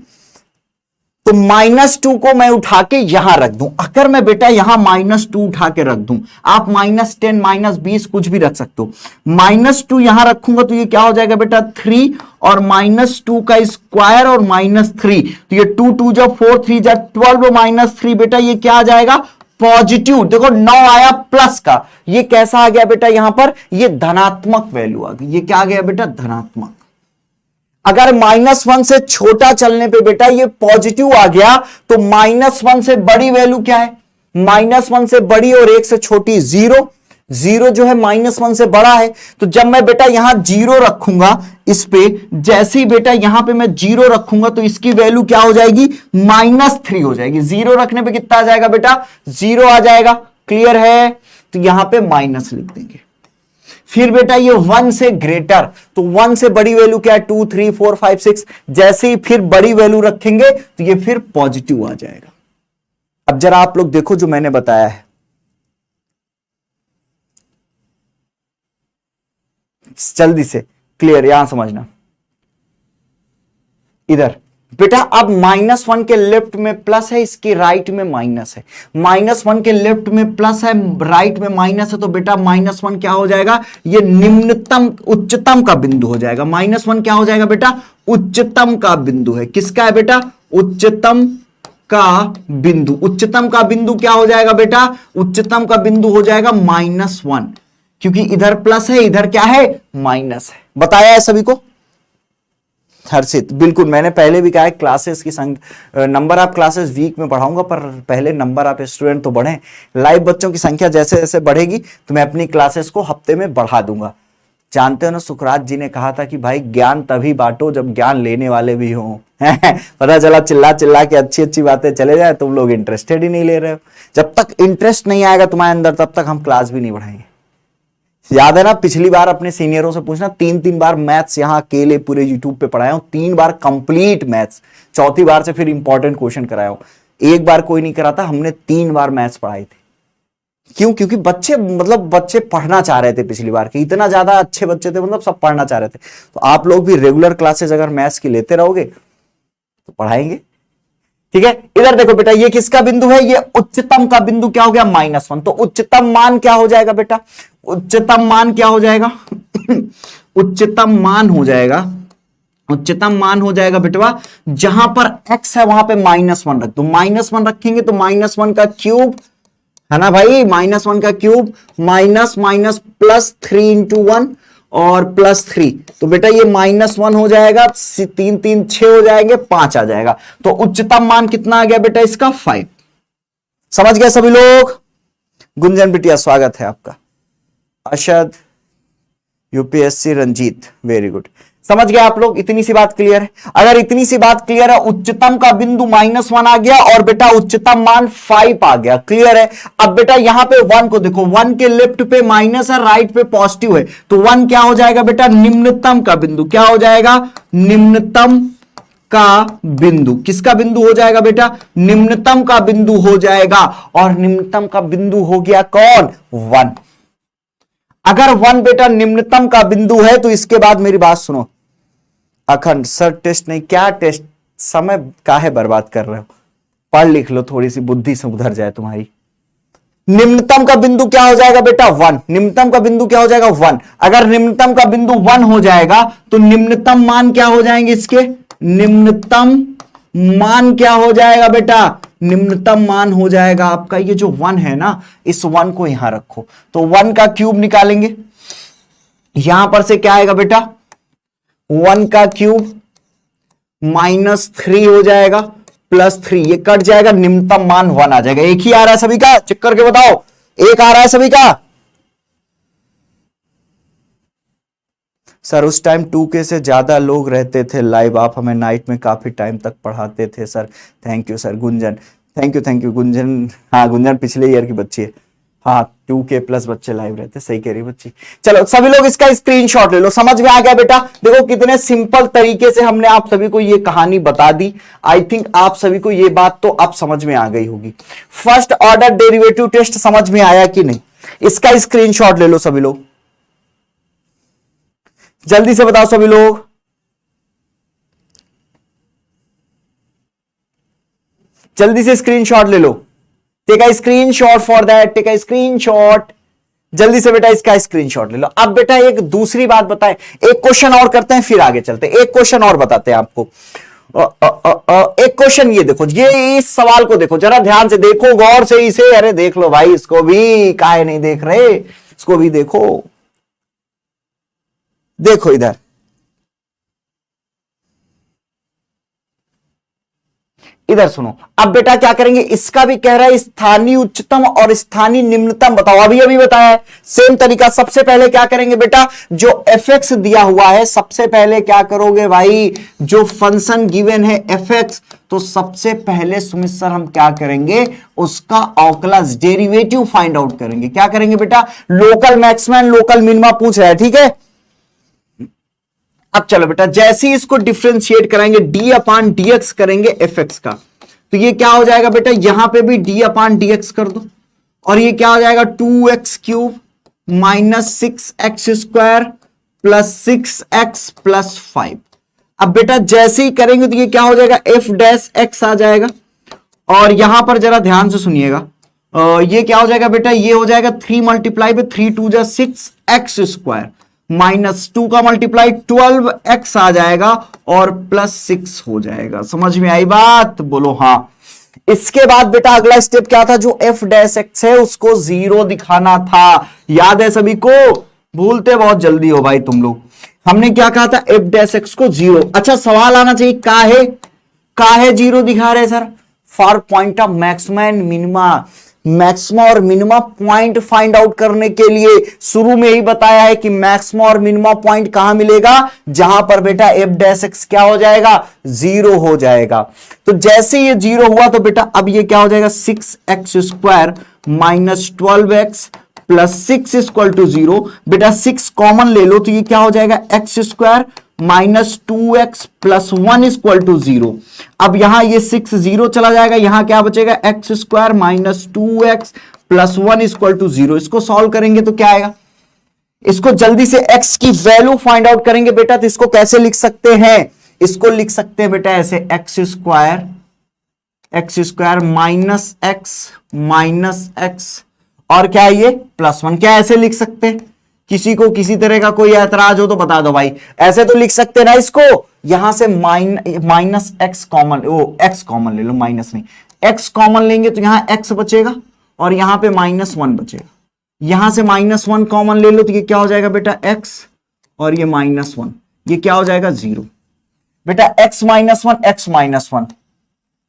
तो -2 को मैं उठा के यहां रख दूं। अगर मैं बेटा यहां -2 उठा के रख दूं, आप -10 -20 कुछ भी रख सकते हो। -2 यहां रखूंगा तो ये क्या हो जाएगा बेटा 3 और -2 का स्क्वायर और -3, तो ये 2 2 जा 4 3 जा 12 -3 बेटा ये क्या आ जाएगा पॉजिटिव। देखो 9 आया प्लस का, ये कैसा आ गया बेटा, यहां पर ये धनात्मक वैल्यू आ गई। ये क्या आ गया बेटा, धनात्मक। अगर -1 से छोटा चलने पे बेटा ये पॉजिटिव आ गया तो -1 से बड़ी वैल्यू क्या है, -1 से बड़ी और 1 से छोटी 0। 0 जो है -1 से बड़ा है। तो जब मैं बेटा यहां 0 रखूंगा इस पे, जैसे ही बेटा यहां पे मैं 0 रखूंगा तो इसकी वैल्यू क्या हो जाएगी, -3 हो जाएगी। 0 रखने पे कितना आ जाएगा बेटा, 0 आ जाएगा। क्लियर है, तो यहां पे माइनस लिख देंगे। फिर बेटा ये 1 से ग्रेटर, तो 1 से बड़ी वैल्यू क्या है 2 3 4 5 6। जैसे ही फिर बड़ी वैल्यू रखेंगे तो ये फिर पॉजिटिव आ जाएगा। अब जरा आप लोग देखो जो मैंने बताया है, जल्दी से क्लियर, यहां समझना। इधर बेटा अब -1 के लेफ्ट में प्लस है, इसके राइट में माइनस है। -1 के लेफ्ट में प्लस है, राइट में माइनस है, तो बेटा -1 क्या हो जाएगा, ये निम्नतम उच्चतम का बिंदु हो जाएगा। -1 क्या हो जाएगा बेटा, उच्चतम का बिंदु है। किसका है बेटा, उच्चतम का बिंदु। उच्चतम का बिंदु क्या हो जाएगा बेटा, उच्चतम का बिंदु हो जाएगा -1, क्योंकि इधर प्लस है, इधर क्या है, माइनस है। बताया है सभी को? हर्षित, बिल्कुल, मैंने पहले भी कहा है क्लासेस की नंबर आप क्लासेस वीक में बढ़ाऊंगा, पर पहले नंबर आप स्टूडेंट तो बढ़े। लाइव बच्चों की संख्या जैसे जैसे बढ़ेगी तो मैं अपनी क्लासेस को हफ्ते में बढ़ा दूंगा। जानते हो ना, सुकरात जी ने कहा था कि भाई ज्ञान तभी बांटो जब ज्ञान लेने वाले भी हों। पता चला चिल्ला चिल्ला के अच्छी अच्छी बातें चले जाए, तुम लोग इंटरेस्टेड ही नहीं ले रहे हो। जब तक इंटरेस्ट नहीं आएगा तुम्हारे अंदर, तब तक हम क्लास भी नहीं बढ़ाएंगे। याद है ना, पिछली बार अपने सीनियरों से पूछना, 3 बार मैथ्स यहाँ अकेले पूरे यूट्यूब पे पढ़ाया हूं, 3 बार कंप्लीट मैथ्स, चौथी बार से फिर इंपॉर्टेंट क्वेश्चन कराया हूं। एक बार कोई नहीं कराता, हमने 3 बार मैथ्स पढ़ाई थी। क्यों? क्योंकि बच्चे पढ़ना चाह रहे थे पिछली बार के, इतना ज्यादा अच्छे बच्चे थे, सब पढ़ना चाह रहे थे। तो आप लोग भी रेगुलर क्लासेस अगर मैथ्स की लेते रहोगे तो पढ़ाएंगे, ठीक है। इधर देखो बेटा, ये किसका बिंदु है, ये उच्चतम का बिंदु क्या हो गया, -1। तो उच्चतम मान क्या हो जाएगा बेटा, उच्चतम मान क्या हो जाएगा उच्चतम मान हो जाएगा, उच्चतम मान हो जाएगा बेटवा, जहां पर x है वहां पे -1 रख दो। -1 रखेंगे तो -1 का क्यूब है ना भाई, -1 का क्यूब, माइनस माइनस प्लस 3 × 1 और +3, तो बेटा ये -1 हो जाएगा, 3 3 6 हो जाएंगे, 5 आ जाएगा। तो उच्चतम मान कितना आ गया बेटा इसका, 5। समझ गए सभी लोग? गुंजन बिटिया स्वागत है आपका। अशद, यूपीएससी रंजीत, वेरी गुड। समझ गए आप लोग? इतनी सी बात क्लियर है? अगर इतनी सी बात क्लियर है, उच्चतम का बिंदु -1 आ गया और बेटा उच्चतम मान 5 आ गया, क्लियर है? अब बेटा यहां पे 1 को देखो, 1 के लेफ्ट पे माइनस है, राइट पे पॉजिटिव है, तो 1 क्या हो जाएगा बेटा, निम्नतम का बिंदु। क्या हो जाएगा, निम्नतम का बिंदु। किसका बिंदु हो जाएगा बेटा, निम्नतम का बिंदु हो जाएगा, और निम्नतम का बिंदु हो गया कौन, 1। अगर 1 बेटा निम्नतम का बिंदु है तो इसके बाद मेरी बात सुनो, अखंड सर टेस्ट नहीं, क्या टेस्ट, समय काहे बर्बाद कर रहे हो, पढ़ लिख लो, थोड़ी सी बुद्धि से उधर जाए तुम्हारी। निम्नतम का बिंदु क्या हो जाएगा बेटा, 1। निम्नतम का बिंदु क्या हो जाएगा, 1। अगर निम्नतम का बिंदु 1 हो जाएगा तो निम्नतम मान क्या हो जाएंगे इसके, निम्नतम मान क्या हो जाएगा बेटा, निम्नतम मान हो जाएगा आपका ये जो 1 है ना, इस 1 को यहां रखो, तो 1 का क्यूब निकालेंगे, यहां पर से क्या आएगा बेटा, 1 का क्यूब -3 हो जाएगा, +3, ये कट जाएगा, निम्नतम मान 1 आ जाएगा। एक ही आ रहा है सभी का, चेक करके बताओ, एक आ रहा है सभी का? सर उस टाइम 2K से ज्यादा लोग रहते थे लाइव, आप हमें नाइट में काफी टाइम तक पढ़ाते थे sir. Thank you sir. Gunjan, thank you Gunjan. हाँ गुंजन पिछले ईयर की बच्ची है। हाँ 2K+ बच्चे लाइव रहते, सही कह रही बच्ची। चलो सभी लोग इसका स्क्रीनशॉट ले लो। समझ में आ गया बेटा? देखो कितने सिंपल तरीके से हमने आप सभी को ये कहानी बता दी। आई थिंक आप सभी को ये बात तो अब समझ में आ गई होगी। फर्स्ट ऑर्डर डेरिवेटिव टेस्ट समझ में आया कि नहीं? इसका स्क्रीनशॉट ले लो सभी लोग, जल्दी से बताओ सभी लोग। जल्दी से स्क्रीनशॉट ले लो। Take a screenshot for that, take a screenshot. जल्दी से बेटा इसका स्क्रीनशॉट ले लो। अब बेटा एक दूसरी बात बताएं, एक क्वेश्चन और करते हैं फिर आगे चलते हैं। एक क्वेश्चन और बताते हैं आपको। एक क्वेश्चन ये देखो, ये इस सवाल को देखो, जरा ध्यान से देखो, गौर से इसे। अरे देख लो भाई, इसको भी, काहे नहीं देख रहे, इसको भी देखो। देखो इधर, इधर सुनो। अब बेटा क्या करेंगे, इसका भी कह रहा है स्थानीय उच्चतम और स्थानीय निम्नतम बताओ। अभी अभी बताया है, सेम तरीका। सबसे पहले क्या करेंगे बेटा, जो fx दिया हुआ है, सबसे पहले क्या करोगे भाई, जो फंक्शन गिवन है fx, तो सबसे पहले सुमित सर हम क्या करेंगे, उसका अवकलज डेरिवेटिव फाइंड आउट करेंगे। क्या करेंगे बेटा, लोकल मैक्सिमम लोकल मिनिमा पूछ रहा है, ठीक है। अब चलो बेटा, जैसे ही इसको डिफ्रेंशिएट कराएंगे, d/dx करेंगे fx का, तो ये क्या हो जाएगा बेटा, यहां पे भी d/dx कर दो, और ये क्या हो जाएगा, 2x³ -6x² + 6x + 5। अब बेटा जैसे ही करेंगे तो ये क्या हो जाएगा, एफ डैश एक्स आ जाएगा। और यहां पर जरा ध्यान से सुनिएगा, ये क्या हो जाएगा बेटा, ये हो जाएगा 3 मल्टीप्लाई में 3 2 जा 6 एक्स स्क्वायर माइनस 2 का मल्टीप्लाई 12 एक्स आ जाएगा और प्लस 6 हो जाएगा। समझ में आई बात, बोलो हाँ। इसके बाद बेटा अगला स्टेप क्या था, जो एफ डैश एक्स है उसको 0 दिखाना था। याद है सभी को, भूलते बहुत जल्दी हो भाई तुम लोग। हमने क्या कहा था, एफ डैश एक्स को 0। अच्छा सवाल आना चाहिए काहे 0 दिखा रहे sir, for point of maxima and minima. Maxima और मिनिमा पॉइंट फाइंड आउट करने के लिए शुरू में ही बताया है कि मैक्सिमा और मिनिमा पॉइंट कहां मिलेगा, जहां पर बेटा एफ डैश एक्स क्या हो जाएगा, 0 हो जाएगा। तो जैसे ये 0 हुआ तो बेटा अब ये क्या हो जाएगा, 6 X square minus 12 X plus 6 equal to 0। बेटा 6 कॉमन ले लो तो ये क्या हो जाएगा, X square minus 2x plus 1 equal to 0। अब यहां ये 6 0 चला जाएगा, यहां क्या बचेगा, X square minus 2x plus 1 equal to 0। इसको सॉल्व करेंगे तो क्या आएगा, इसको जल्दी से x की वैल्यू फाइंड आउट करेंगे बेटा। तो इसको कैसे लिख सकते हैं, इसको लिख सकते हैं बेटा ऐसे, एक्स स्क्वायर माइनस एक्स और क्या है ये प्लस 1। क्या ऐसे लिख सकते हैं, किसी को किसी तरह का कोई ऐतराज हो तो बता दो भाई। ऐसे तो लिख सकते ना इसको, यहां से माइनस एक्स कॉमन, वो एक्स कॉमन ले लो, माइनस नहीं, एक्स कॉमन लेंगे तो यहां एक्स बचेगा और यहां पे -1 बचेगा। यहां से -1 कॉमन ले लो तो ये क्या हो जाएगा बेटा, एक्स और ये -1, ये क्या हो जाएगा 0। बेटा x -1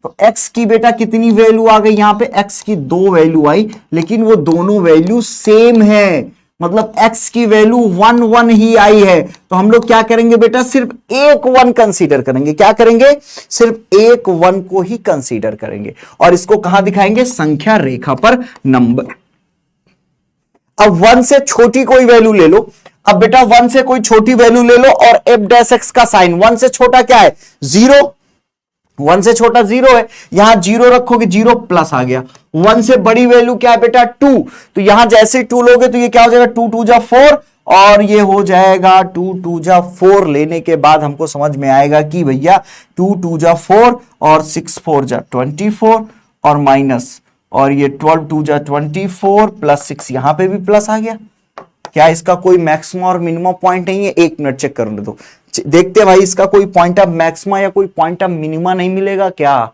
तो x की बेटा कितनी वैल्यू आ गई, यहां पे x की 2 वैल्यू आई, लेकिन वो दोनों वैल्यू सेम है, मतलब x की वैल्यू 1 1 ही आई है। तो हम लोग क्या करेंगे बेटा, सिर्फ एक 1 कंसीडर करेंगे। क्या करेंगे, सिर्फ एक 1 को ही कंसीडर करेंगे और इसको कहां दिखाएंगे, संख्या रेखा पर नंबर। अब 1 से छोटी कोई वैल्यू ले लो। अब बेटा 1 से कोई छोटी वैल्यू ले लो और एफ डैश एक्स का साइन, 1 से छोटा क्या है 0, 1 से छोटा 0 है, यहां 0 रखोगे 0 प्लस आ गया। 1 से बड़ी वैल्यू क्या है बेटा 2, तो यहां जैसे 2 लोगे तो ये क्या हो जाएगा, 2 2 जा 4 और ये हो जाएगा 2 2 जा 4। लेने के बाद हमको समझ में आएगा कि भैया 2 2 जा 4 और 6 4 जा 24 और माइनस, और ये 12 2 जा 24 प्लस 6, यहां पे भी प्लस आ गया। क्या इसका कोई मैक्सिमा और मिनिमम पॉइंट नहीं है, एक मिनट चेक करने दो, देखते भाई इसका कोई पॉइंट ऑफ मैक्सिमा या कोई पॉइंट ऑफ मिनिमा नहीं मिलेगा क्या,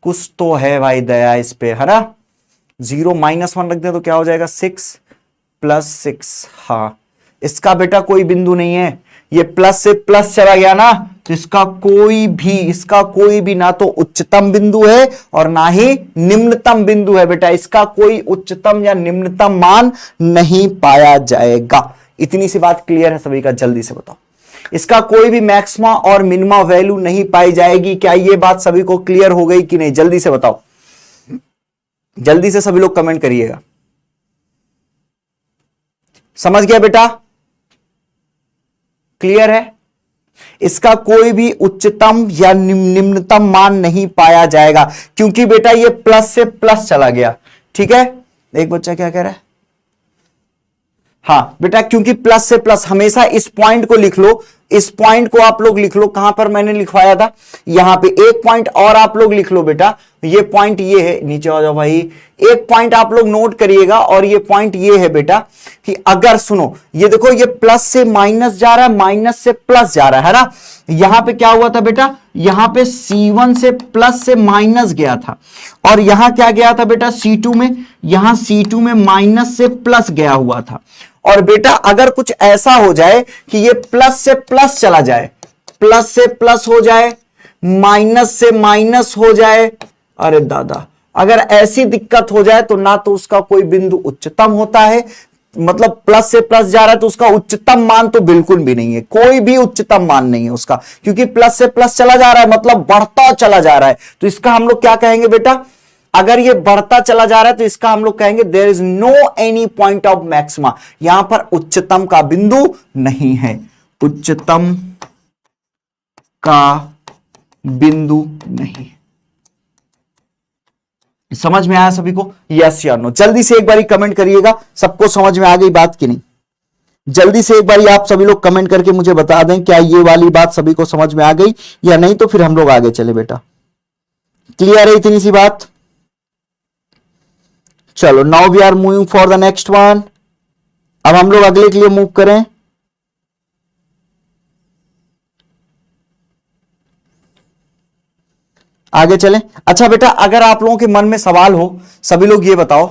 कुछ तो है भाई दया इस पे, है ना। 0 -1 रख दे तो क्या हो जाएगा 6 प्लस 6, हाँ इसका बेटा कोई बिंदु नहीं है, ये प्लस से प्लस चला गया ना, तो इसका कोई भी ना तो उच्चतम बिंदु है और ना ही निम्नतम बिंदु है बेटा, इसका कोई उच्चतम या निम्नतम मान नहीं पाया जाएगा। इतनी सी बात क्लियर है सभी का, जल्दी से बताओ, इसका कोई भी मैक्सिमा और मिनिमा वैल्यू नहीं पाई जाएगी। क्या ये बात सभी को क्लियर हो गई कि नहीं, जल्दी से बताओ, जल्दी से सभी लोग कमेंट करिएगा। समझ गया बेटा, क्लियर है, इसका कोई भी उच्चतम या निम्नतम मान नहीं पाया जाएगा, क्योंकि बेटा ये प्लस से प्लस चला गया। ठीक है, एक बच्चा क्या कह रहा है, हाँ बेटा क्योंकि प्लस से प्लस, हमेशा इस पॉइंट को लिख लो, इस पॉइंट को आप लोग लिख लो, कहां पर मैंने लिखवाया था, यहां पे एक पॉइंट और आप लोग लिख लो बेटा, ये पॉइंट ये है, नीचे आ जाओ भाई, एक पॉइंट आप लोग नोट करिएगा और ये पॉइंट ये है बेटा कि अगर सुनो, ये देखो ये प्लस से माइनस जा रहा है, माइनस से प्लस जा रहा है ना, यहां पे क्या हुआ था बेटा, यहां पे C1 से प्लस से माइनस गया था और यहां क्या गया था बेटा C2 में, यहां C2 में माइनस से प्लस गया हुआ था। और बेटा अगर कुछ ऐसा हो जाए कि ये प्लस से प्लस चला जाए, प्लस से प्लस हो जाए, माइनस से माइनस हो जाए, अरे दादा अगर ऐसी दिक्कत हो जाए तो ना तो उसका कोई बिंदु उच्चतम होता है, मतलब प्लस से प्लस जा रहा है तो उसका उच्चतम मान तो बिल्कुल भी नहीं है, कोई भी उच्चतम मान नहीं है उसका, क्योंकि प्लस से प्लस चला जा रहा है मतलब बढ़ता चला जा रहा है। तो इसका हम लोग क्या कहेंगे बेटा, अगर ये बढ़ता चला जा रहा है तो इसका हम लोग कहेंगे there is no any point of maxima, यहां पर उच्चतम का बिंदु नहीं है, उच्चतम का बिंदु नहीं। समझ में आया सभी को, यस या नो, जल्दी से एक बारी कमेंट करिएगा, सबको समझ में आ गई बात कि नहीं, जल्दी से एक बार आप सभी लोग कमेंट करके मुझे बता दें क्या ये वाली बात सभी को समझ में आ गई या नहीं, तो फिर हम लोग आगे चले बेटा। क्लियर है इतनी सी बात? चलो now we are moving for the next one. अब हम लोग अगले के लिए मूव करें। आगे चलें। अच्छा बेटा, अगर आप लोगों के मन में सवाल हो, सभी लोग ये बताओ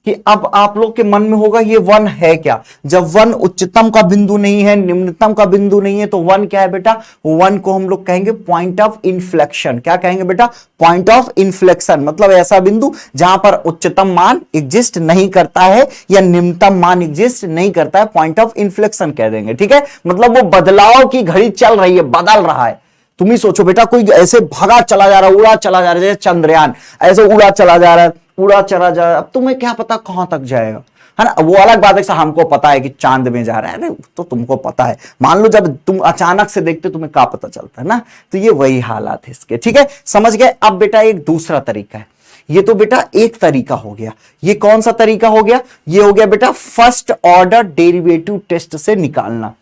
कि अब आप लोग के मन में होगा ये वन है क्या? जब वन उच्चतम का बिंदु नहीं है, निम्नतम का बिंदु नहीं है, तो वन क्या है बेटा? वन को हम लोग कहेंगे पॉइंट ऑफ इन्फ्लेक्शन। क्या कहेंगे बेटा? पॉइंट ऑफ इन्फ्लेक्शन, मतलब ऐसा बिंदु जहां पर उच्चतम मान एग्जिस्ट नहीं करता है या निम्नतम मान एग्जिस्ट नहीं करता है, पॉइंट ऑफ इन्फ्लेक्शन कह देंगे। ठीक है, मतलब वो बदलाव की घड़ी चल रही है, बदल रहा है। तुम ही सोचो बेटा, कोई ऐसे भगा चला जा रहा है, उड़ा चला जा रहा है, जैसे चंद्रयान ऐसे उड़ा चला जा रहा है, उड़ा चला जा रहा है। अब तुम्हें क्या पता कहां तक जाएगा, है ना? वो अलग बात है कि हमको पता है कि चांद में जा रहा है, अरे तो तुमको पता है। मान लो जब तुम अचानक से देखते तुम्हें क्या पता चलता है ना, तो ये वही हालात है इसके। ठीक है, समझ गए? अब बेटा एक दूसरा तरीका है। ये तो बेटा एक तरीका हो गया। ये कौन सा तरीका हो गया? ये हो गया बेटा फर्स्ट ऑर्डर डेरिवेटिव टेस्ट से निकालना।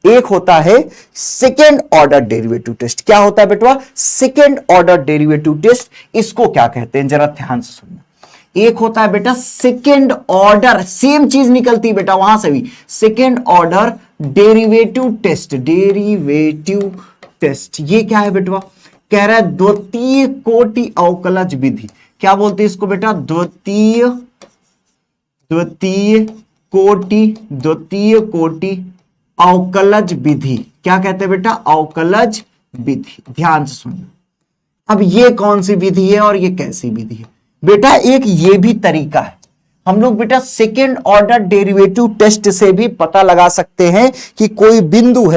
एक होता है सेकेंड ऑर्डर डेरिवेटिव टेस्ट। क्या होता है बेटा? Second order derivative test. इसको क्या कहते हैं जरा ध्यान से सुनना। एक होता है बेटा सेकेंड ऑर्डर, सेम चीज निकलती है बेटा वहां से भी, second order derivative test. Derivative test ये क्या है बेटा? कह रहा है द्वितीय कोटि अवकलज विधि। क्या बोलते हैं इसको बेटा? द्वितीय कोटि अवकलज विधि। क्या कहते हैं बेटा? अवकलज विधि। ध्यान से सुनना। अब ये कौन सी विधि है और ये कैसी विधि है बेटा? एक ये भी तरीका है। हम लोग बेटा सेकेंड ऑर्डर डेरिवेटिव टेस्ट से भी पता लगा सकते हैं कि कोई बिंदु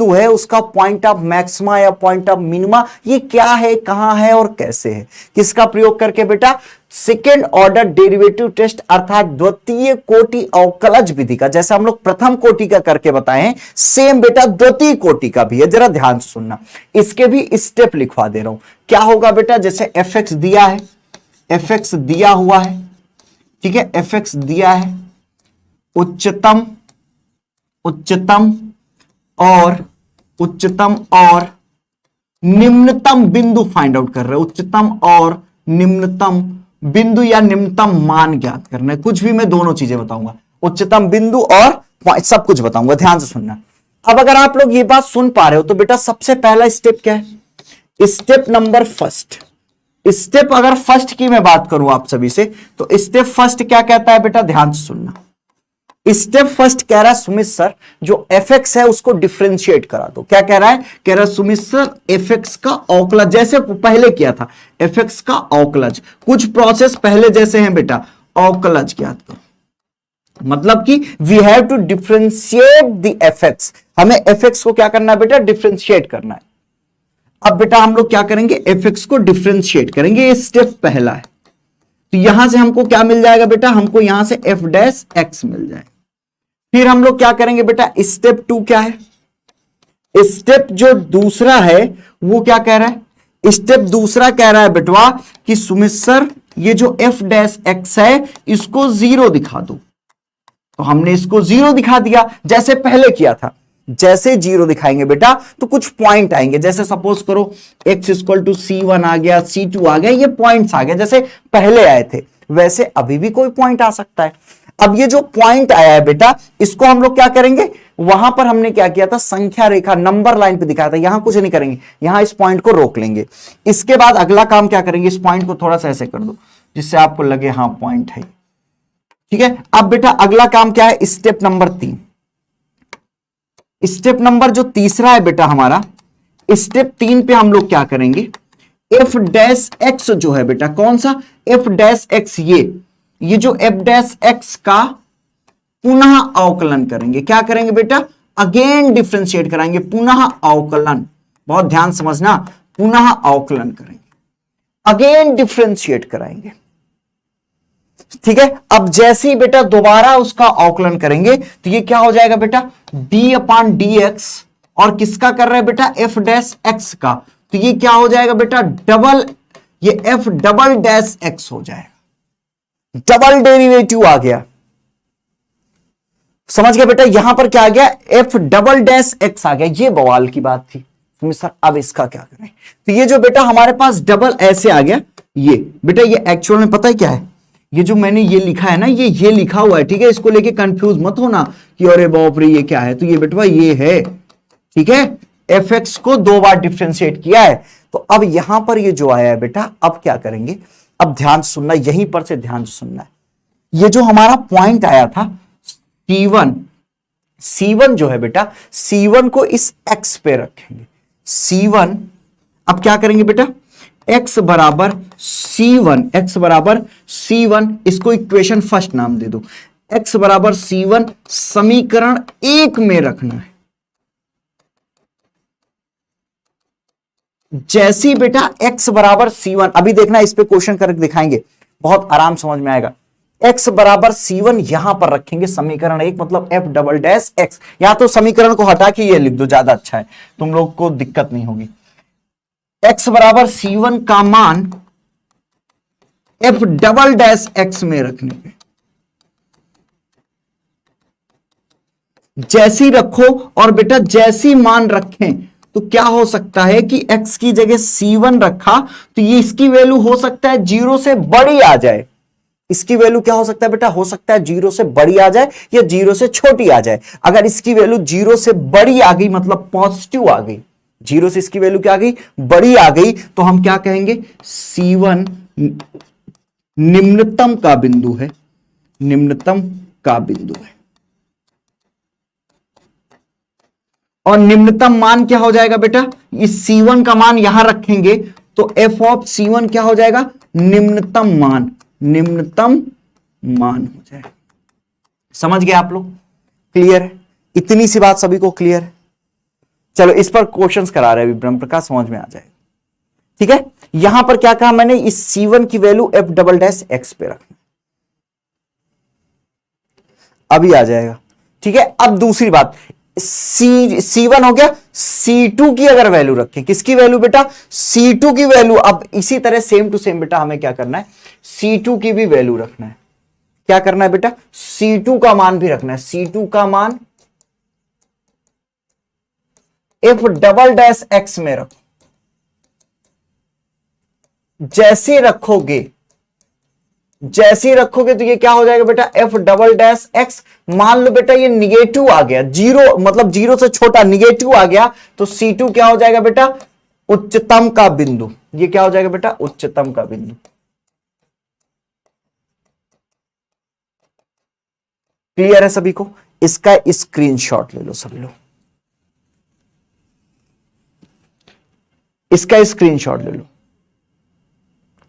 है, उसका पॉइंट ऑफ मैक्सिमा या पॉइंट ऑफ मिनिमा ये क्या है, कहां है और कैसे है। किसका प्रयोग करके बेटा? सेकेंड ऑर्डर डेरिवेटिव टेस्ट, अर्थात द्वितीय कोटि अवकलज विधि का। जैसे हम लोग प्रथम कोटि का करके बताए हैं, सेम बेटा द्वितीय कोटि का भी है। जरा ध्यान से सुनना, इसके भी स्टेप लिखवा दे रहा हूं। क्या होगा बेटा? जैसे एफ एक्स दिया है, एफ एक्स दिया हुआ है, ठीक है, एफ एक्स दिया है, उच्चतम और निम्नतम बिंदु फाइंड आउट कर रहे हैं। उच्चतम और निम्नतम बिंदु या निम्नतम मान ज्ञात करना है। कुछ भी मैं दोनों चीजें बताऊंगा, उच्चतम बिंदु और सब कुछ बताऊंगा। ध्यान से सुनना। अब अगर आप लोग ये बात सुन पा रहे हो तो बेटा सबसे पहला स्टेप क्या है? Step number first. स्टेप अगर फर्स्ट की मैं बात करूं आप सभी से, तो स्टेप फर्स्ट क्या कहता है बेटा? ध्यान से सुनना। स्टेप फर्स्ट कह रहा है सुमित सर जो एफ एक्स है उसको डिफ्रेंशिएट करा दो। क्या कह रहा है? कह रहा है सुमित सर एफ एक्स का अवकलज, जैसे पहले किया था एफ एक्स का अवकलज, कुछ प्रोसेस पहले जैसे हैं बेटा, अवकलज ज्ञात करो। मतलब कि we have to differentiate the F X. हमें एफ एक्स को क्या करना है बेटा? डिफ्रेंशिएट करना है। अब बेटा हम लोग क्या करेंगे? एफ एक्स को डिफ्रेंशिएट करेंगे। ये स्टेप पहला है। तो यहां से हमको क्या मिल जाएगा बेटा? हमको यहां से एफ डैश एक्स मिल जाएगा। फिर हम लोग क्या करेंगे बेटा? स्टेप टू क्या है? स्टेप जो दूसरा है वो क्या कह रहा है? स्टेप दूसरा कह रहा है बेटवा कि सुमित सर ये जो एफ डैश एक्स है इसको 0 दिखा दो। तो हमने इसको 0 दिखा दिया जैसे पहले किया था। जैसे 0 दिखाएंगे बेटा तो कुछ पॉइंट आएंगे। जैसे सपोज करो x इक्वल टू C1 आ गया, C2 आ गया, ये पॉइंट्स आ गए जैसे पहले आए थे, वैसे अभी भी कोई पॉइंट आ सकता है। अब ये जो पॉइंट आया है बेटा इसको हम लोग क्या करेंगे? वहां पर हमने क्या किया था? संख्या रेखा नंबर लाइन पे दिखाया था। यहां कुछ नहीं करेंगे, यहां इस पॉइंट को रोक लेंगे। इसके बाद अगला काम क्या करेंगे? इस पॉइंट को थोड़ा सा ऐसे कर दो जिससे आपको लगे हाँ पॉइंट है। ठीक है, अब बेटा अगला काम क्या है? Step number 3। स्टेप नंबर जो तीसरा है बेटा हमारा, स्टेप 3 पे हम लोग क्या करेंगे? एफ डैश एक्स जो है बेटा, कौन सा? एफ डैश एक्स, ये जो एफ डैश एक्स का पुनः अवकलन करेंगे। क्या करेंगे बेटा? अगेन डिफ्रेंशिएट कराएंगे, पुनः अवकलन। बहुत ध्यान समझना, पुनः अवकलन करेंगे, अगेन डिफ्रेंशिएट कराएंगे। ठीक है, अब जैसे ही बेटा दोबारा उसका अवकलन करेंगे तो ये क्या हो जाएगा बेटा? डी अपान डी एक्स, और किसका कर रहे हैं बेटा? एफ डैश एक्स का। तो ये क्या हो जाएगा बेटा? डबल, ये एफ डबल डैश एक्स हो जाएगा। डबल डेरिवेटिव आ गया। समझ गए बेटा, यहां पर क्या आ गया, एफ डबल डैश एक्स आ गया, ये बवाल की बात थी। तो सर अब इसका क्या करें, तो ये जो बेटा हमारे पास डबल ऐसे आ गया, ये बेटा ये एक्चुअल में पता है क्या है, ये जो मैंने ये लिखा है ना, ये लिखा हुआ है, ठीक है, इसको लेके कंफ्यूज मत होना कि अरे बाप रे ये क्या है, तो ये बेटा ये है, ठीक है, एफ एक्स को 2 बार डिफ्रेंशिएट किया है। तो अब यहां पर ये जो आया है बेटा, अब क्या करेंगे, अब ध्यान से सुनना, यहीं पर से ध्यान से सुनना है, ये जो हमारा पॉइंट आया था C1 जो है बेटा, C1 को इस x पे रखेंगे, C1, अब क्या करेंगे बेटा, x बराबर C1, इसको इक्वेशन फर्स्ट नाम दे दो, x बराबर C1 समीकरण 1 में रखना है। जैसी बेटा x बराबर C1, अभी देखना इस पे क्वेश्चन करके दिखाएंगे, बहुत आराम समझ में आएगा, x बराबर C1 यहां पर रखेंगे समीकरण 1, मतलब f डबल डैश x, या तो समीकरण को हटा के ये लिख दो, ज्यादा अच्छा है, तुम लोग को दिक्कत नहीं होगी। x बराबर C1 का मान f डबल डैश x में रखने पे, जैसी रखो, और बेटा जैसी मान रखें तो क्या हो सकता है कि x की जगह C1 रखा तो ये इसकी वैल्यू हो सकता है 0 से बड़ी आ जाए, इसकी वैल्यू क्या हो सकता है बेटा, हो सकता है 0 से बड़ी आ जाए या 0 से छोटी आ जाए। अगर इसकी वैल्यू 0 से बड़ी आ गई मतलब पॉजिटिव आ गई, 0 से इसकी वैल्यू क्या आ गई, बड़ी आ गई, तो हम क्या कहेंगे, C1 निम्नतम का बिंदु है, निम्नतम का बिंदु है। और निम्नतम मान क्या हो जाएगा बेटा, इस C1 का मान यहां रखेंगे तो f ऑफ C1 क्या हो जाएगा, निम्नतम मान, निम्नतम मान हो जाए। समझ गए आप लोग, क्लियर है, इतनी सी बात सभी को क्लियर है। चलो इस पर क्वेश्चंस करा रहे हैं ब्रह्म प्रकाश, समझ में आ जाएगा, ठीक है। यहां पर क्या कहा मैंने, इस C1 की value f double dash x पे रखना, अभी आ जाएगा, ठीक है। अब दूसरी बात, C1 हो गया, C2 की अगर वैल्यू रखें, किसकी वैल्यू बेटा, C2 की वैल्यू, अब इसी तरह सेम टू सेम बेटा हमें क्या करना है, C2 की भी वैल्यू रखना है, क्या करना है बेटा, C2 का मान भी रखना है, C2 का मान f डबल डैश x में रखो, जैसे रखोगे तो ये क्या हो जाएगा बेटा, f डबल डैश x, मान लो बेटा ये निगेटिव आ गया, 0 मतलब 0 से छोटा निगेटिव आ गया, तो C2 क्या हो जाएगा बेटा, उच्चतम का बिंदु, ये क्या हो जाएगा बेटा, उच्चतम का बिंदु। क्लियर है सभी को, इसका स्क्रीनशॉट ले लो सभी लोग, इसका स्क्रीनशॉट ले लो,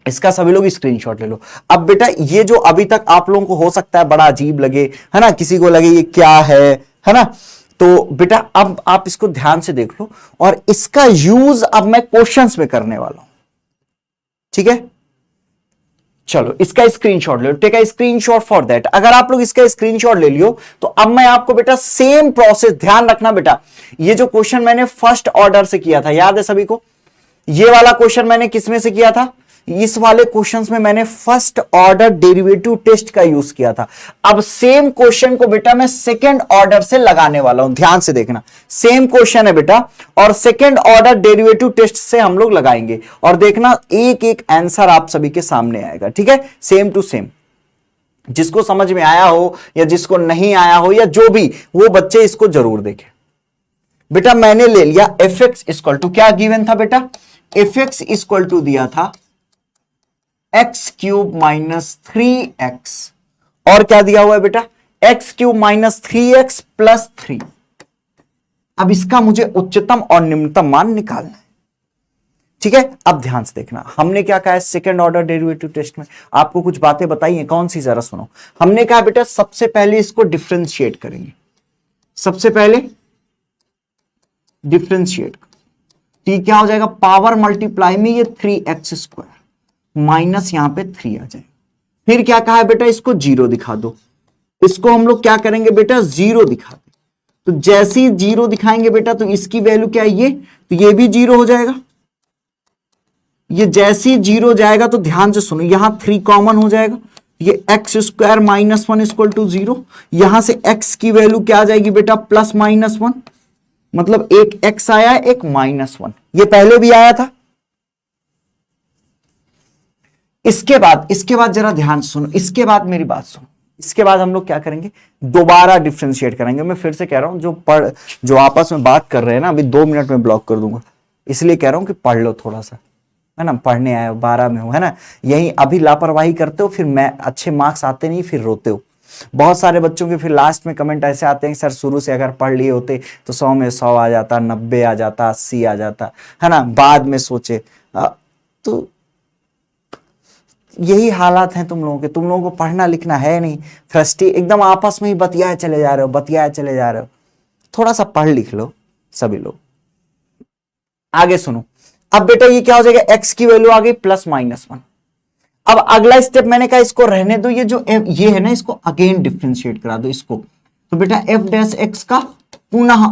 इसका सभी लोग स्क्रीनशॉट ले लो। अब बेटा ये जो अभी तक आप लोगों को हो सकता है बड़ा अजीब लगे, है ना, किसी को लगे ये क्या है ना, तो बेटा अब आप इसको ध्यान से देख लो, और इसका यूज अब मैं क्वेश्चंस में करने वाला हूं, ठीक है। चलो इसका स्क्रीनशॉट ले लो, take a screenshot for that. अगर आप लोग इसका स्क्रीनशॉट ले लियो तो अब मैं आपको बेटा सेम प्रोसेस, ध्यान रखना बेटा, ये जो क्वेश्चन मैंने फर्स्ट ऑर्डर से किया था, याद है सभी को, ये वाला क्वेश्चन मैंने किसमें से किया था, इस वाले क्वेश्चंस में मैंने फर्स्ट ऑर्डर डेरिवेटिव टेस्ट का यूज किया था। अब सेम क्वेश्चन को बेटा मैं सेकंड ऑर्डर से लगाने वाला हूं, ध्यान से देखना, सेम क्वेश्चन है बेटा, और सेकंड ऑर्डर डेरिवेटिव टेस्ट से हम लोग लगाएंगे, और देखना एक एक आंसर आप सभी के सामने आएगा, ठीक है, सेम टू सेम। जिसको समझ में आया हो या जिसको नहीं आया हो या जो भी, वो बच्चे इसको जरूर देखें। बेटा मैंने ले लिया एफ एक्स इक्वल टू, क्या गिवन था बेटा, एफ एक्स इक्वल टू दिया था एक्स क्यूब माइनस 3x, और क्या दिया हुआ है बेटा, x cube minus 3x plus 3। अब इसका मुझे उच्चतम और निम्नतम मान निकालना है, ठीक है। अब ध्यान से देखना, हमने क्या कहा है सेकंड ऑर्डर डेरिवेटिव टेस्ट में, आपको कुछ बातें बताई हैं, कौन सी जरा सुनो। हमने कहा बेटा सबसे पहले इसको डिफरेंशिएट करेंगे, सबसे पहले डिफरेंशिएट, तो क्या हो जाएगा, पावर मल्टीप्लाई में ये 3x स्क्वायर माइनस यहां पे 3 आ जाएगा। फिर क्या कहा है बेटा, इसको 0 दिखा दो, इसको हम लोग क्या करेंगे बेटा, 0 दिखा दे, तो जैसे ही 0 दिखाएंगे बेटा तो इसकी वैल्यू क्या है, ये तो ये भी 0 हो जाएगा। ये जैसे ही 0 जाएगा तो ध्यान से सुनो, यहां 3 कॉमन हो जाएगा, ये X square minus one equal to 0। यहां से एक्स की वैल्यू क्या आ जाएगी बेटा, प्लस माइनस वन, मतलब एक एक्स आया एक माइनस वन, ये पहले भी आया था। इसके बाद जरा ध्यान से सुनो, इसके बाद मेरी बात सुनो, इसके बाद हम लोग क्या करेंगे, दोबारा डिफ्रेंशिएट करेंगे। मैं फिर से कह रहा हूं, जो आपस में बात कर रहे हैं ना, अभी 2 मिनट में ब्लॉक कर दूंगा, इसलिए कह रहा हूं कि पढ़ लो थोड़ा सा, है ना, पढ़ने आए हो, 12 में हो, है ना, यही अभी लापरवाही करते हो, फिर मैं अच्छे मार्क्स आते नहीं, फिर रोते हो। बहुत सारे बच्चों के फिर लास्ट में कमेंट ऐसे आते हैं, सर शुरू से अगर पढ़ लिए होते तो 100 में 100 आ जाता, 90 आ जाता, 80 आ जाता, है ना, बाद में सोचे। तो यही हालात हैं तुम लोगों के, तुम लोगों को पढ़ना लिखना है नहीं, फ्रस्ट्रेट एकदम आपस में ही बतियाए चले जा रहे हो, थोड़ा सा पढ़ लिख लो सभी लोग। आगे सुनो, अब बेटा ये क्या हो जाएगा, एक्स की वैल्यू आ गई प्लस माइनस वन। अब अगला स्टेप मैंने कहा इसको रहने दो, ये है ना, इसको अगेन डिफ्रेंशिएट करा दो इसको। तो बेटा एफ डैश एक्स का पुनः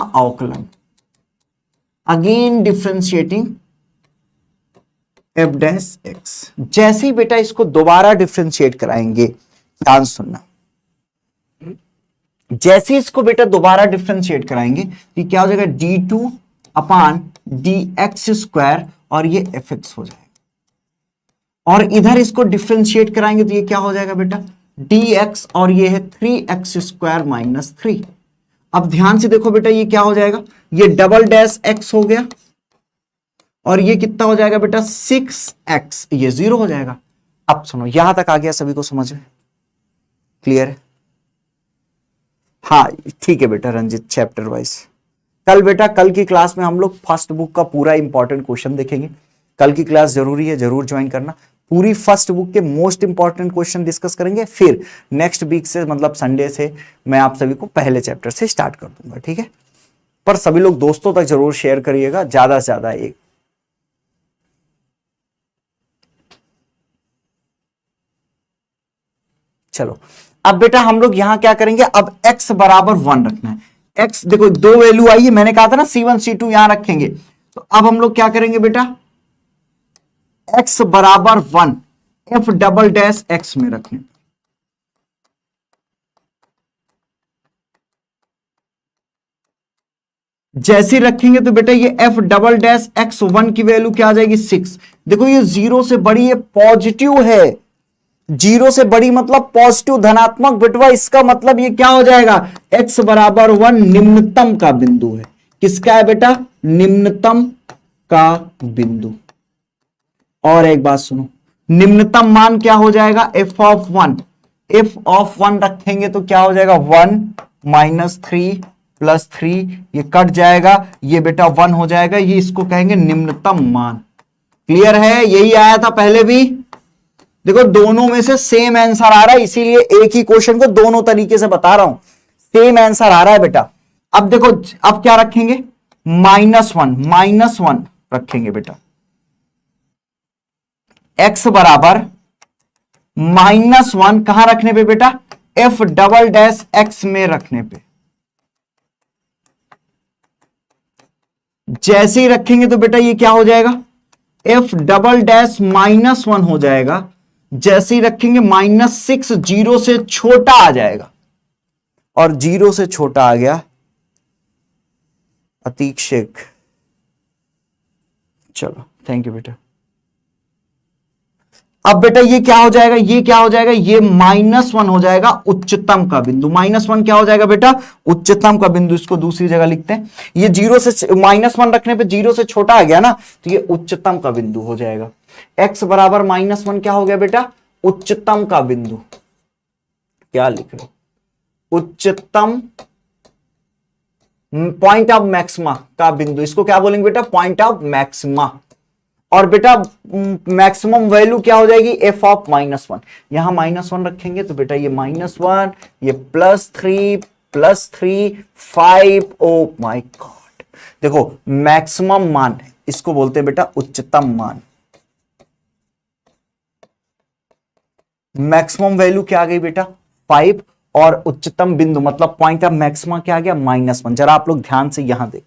अवकलन, again differentiating F dash x. जैसे ही बेटा इसको दोबारा डिफ्रेंशिएट कराएंगे, ध्यान सुनना, जैसे इसको बेटा दोबारा डिफ्रेंशिएट कराएंगे तो क्या हो जाएगा, d2 अपान डी एक्स स्क्वायर, और ये एफ एक्स हो जाएगा। और इधर इसको डिफ्रेंशिएट कराएंगे तो ये क्या हो जाएगा बेटा, dx, और ये है 3x स्क्वायर माइनस 3। अब ध्यान से देखो बेटा, ये क्या हो जाएगा, ये डबल डैश x हो गया, और ये कितना हो जाएगा बेटा 6x, ये 0 हो जाएगा। अब सुनो, यहां तक आ गया, सभी को समझ में क्लियर है? हाँ ठीक है बेटा रंजित, चैप्टर वाइज। कल की क्लास में हम लोग फर्स्ट बुक का पूरा इंपॉर्टेंट क्वेश्चन देखेंगे। कल की क्लास जरूरी है, जरूर ज्वाइन करना। पूरी फर्स्ट बुक के मोस्ट इंपॉर्टेंट क्वेश्चन डिस्कस करेंगे, फिर नेक्स्ट वीक से मतलब संडे से मैं आप सभी को पहले चैप्टर से स्टार्ट कर दूंगा, ठीक है? पर सभी लोग दोस्तों तक जरूर शेयर करिएगा, ज्यादा से ज्यादा। एक चलो, अब बेटा हम लोग यहां क्या करेंगे, अब x बराबर 1 रखना है। x देखो दो वैल्यू आई है, मैंने कहा था ना C1 C2 यहां रखेंगे। तो अब हम लोग क्या करेंगे बेटा, x बराबर 1 f डबल डैश x में रखने। जैसे रखेंगे तो बेटा ये f डबल डैश x 1 की वैल्यू क्या आ जाएगी 6। देखो ये 0 से बड़ी है, पॉजिटिव है, 0 से बड़ी मतलब पॉजिटिव धनात्मक बिटवा, इसका मतलब ये क्या हो जाएगा, x बराबर 1 निम्नतम का बिंदु है। किसका है बेटा, निम्नतम का बिंदु। और एक बात सुनो, निम्नतम मान क्या हो जाएगा, f ऑफ 1। f ऑफ 1 रखेंगे तो क्या हो जाएगा 1 माइनस 3 प्लस 3, ये कट जाएगा, ये बेटा 1 हो जाएगा, ये इसको कहेंगे निम्नतम मान। क्लियर है? यही आया था पहले भी। देखो दोनों में से सेम आंसर आ रहा है, इसीलिए एक ही क्वेश्चन को दोनों तरीके से बता रहा हूं, सेम आंसर आ रहा है बेटा। अब देखो, अब क्या रखेंगे, -1 रखेंगे बेटा, x बराबर -1 कहां रखने पे बेटा, f डबल डैश x में रखने पे। जैसे ही रखेंगे तो बेटा ये क्या हो जाएगा, f डबल डैश -1 हो जाएगा। जैसे ही रखेंगे -6 0 से छोटा आ जाएगा, और 0 से छोटा आ गया अतीक शेख। चलो थैंक यू बेटा। अब बेटा ये क्या हो जाएगा, ये क्या हो जाएगा, ये -1 हो जाएगा उच्चतम का बिंदु। -1 क्या हो जाएगा बेटा, उच्चतम का बिंदु। इसको दूसरी जगह लिखते हैं, ये 0 से -1 रखने पे 0 से छोटा आ गया ना, तो ये उच्चतम का बिंदु हो जाएगा। x बराबर -1 क्या हो गया बेटा, उच्चतम का बिंदु। क्या लिख रहे, उच्चतम पॉइंट ऑफ मैक्सिमा का बिंदु। इसको क्या बोलेंगे बेटा, पॉइंट ऑफ मैक्सिमा। और बेटा मैक्सिमम वैल्यू क्या हो जाएगी, f ऑफ -1। यहां -1 रखेंगे तो बेटा ये -1, ये +3 +3 5। ओ माय गॉड, देखो मैक्सिमम मान, इसको बोलते हैं बेटा उच्चतम मान। मैक्सिमम वैल्यू क्या आ गई बेटा 5, और उच्चतम बिंदु मतलब पॉइंट ऑफ मैक्सिमा क्या आ गया -1। जरा आप लोग ध्यान से यहां देखो,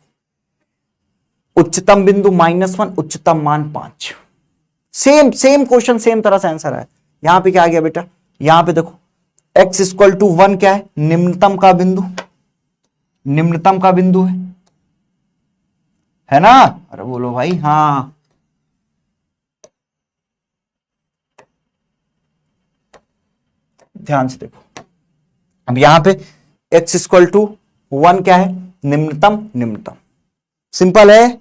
उच्चतम बिंदु -1, उच्चतम मान 5। सेम सेम क्वेश्चन सेम तरह से आंसर है। यहां पे क्या आ गया बेटा, यहां पे देखो x इक्वल टू 1 क्या है, निम्नतम का बिंदु, निम्नतम का बिंदु है ना। अरे बोलो भाई हाँ, ध्यान से देखो। अब यहां पे x इक्वल टू 1 क्या है, निम्नतम, निम्नतम। सिंपल है।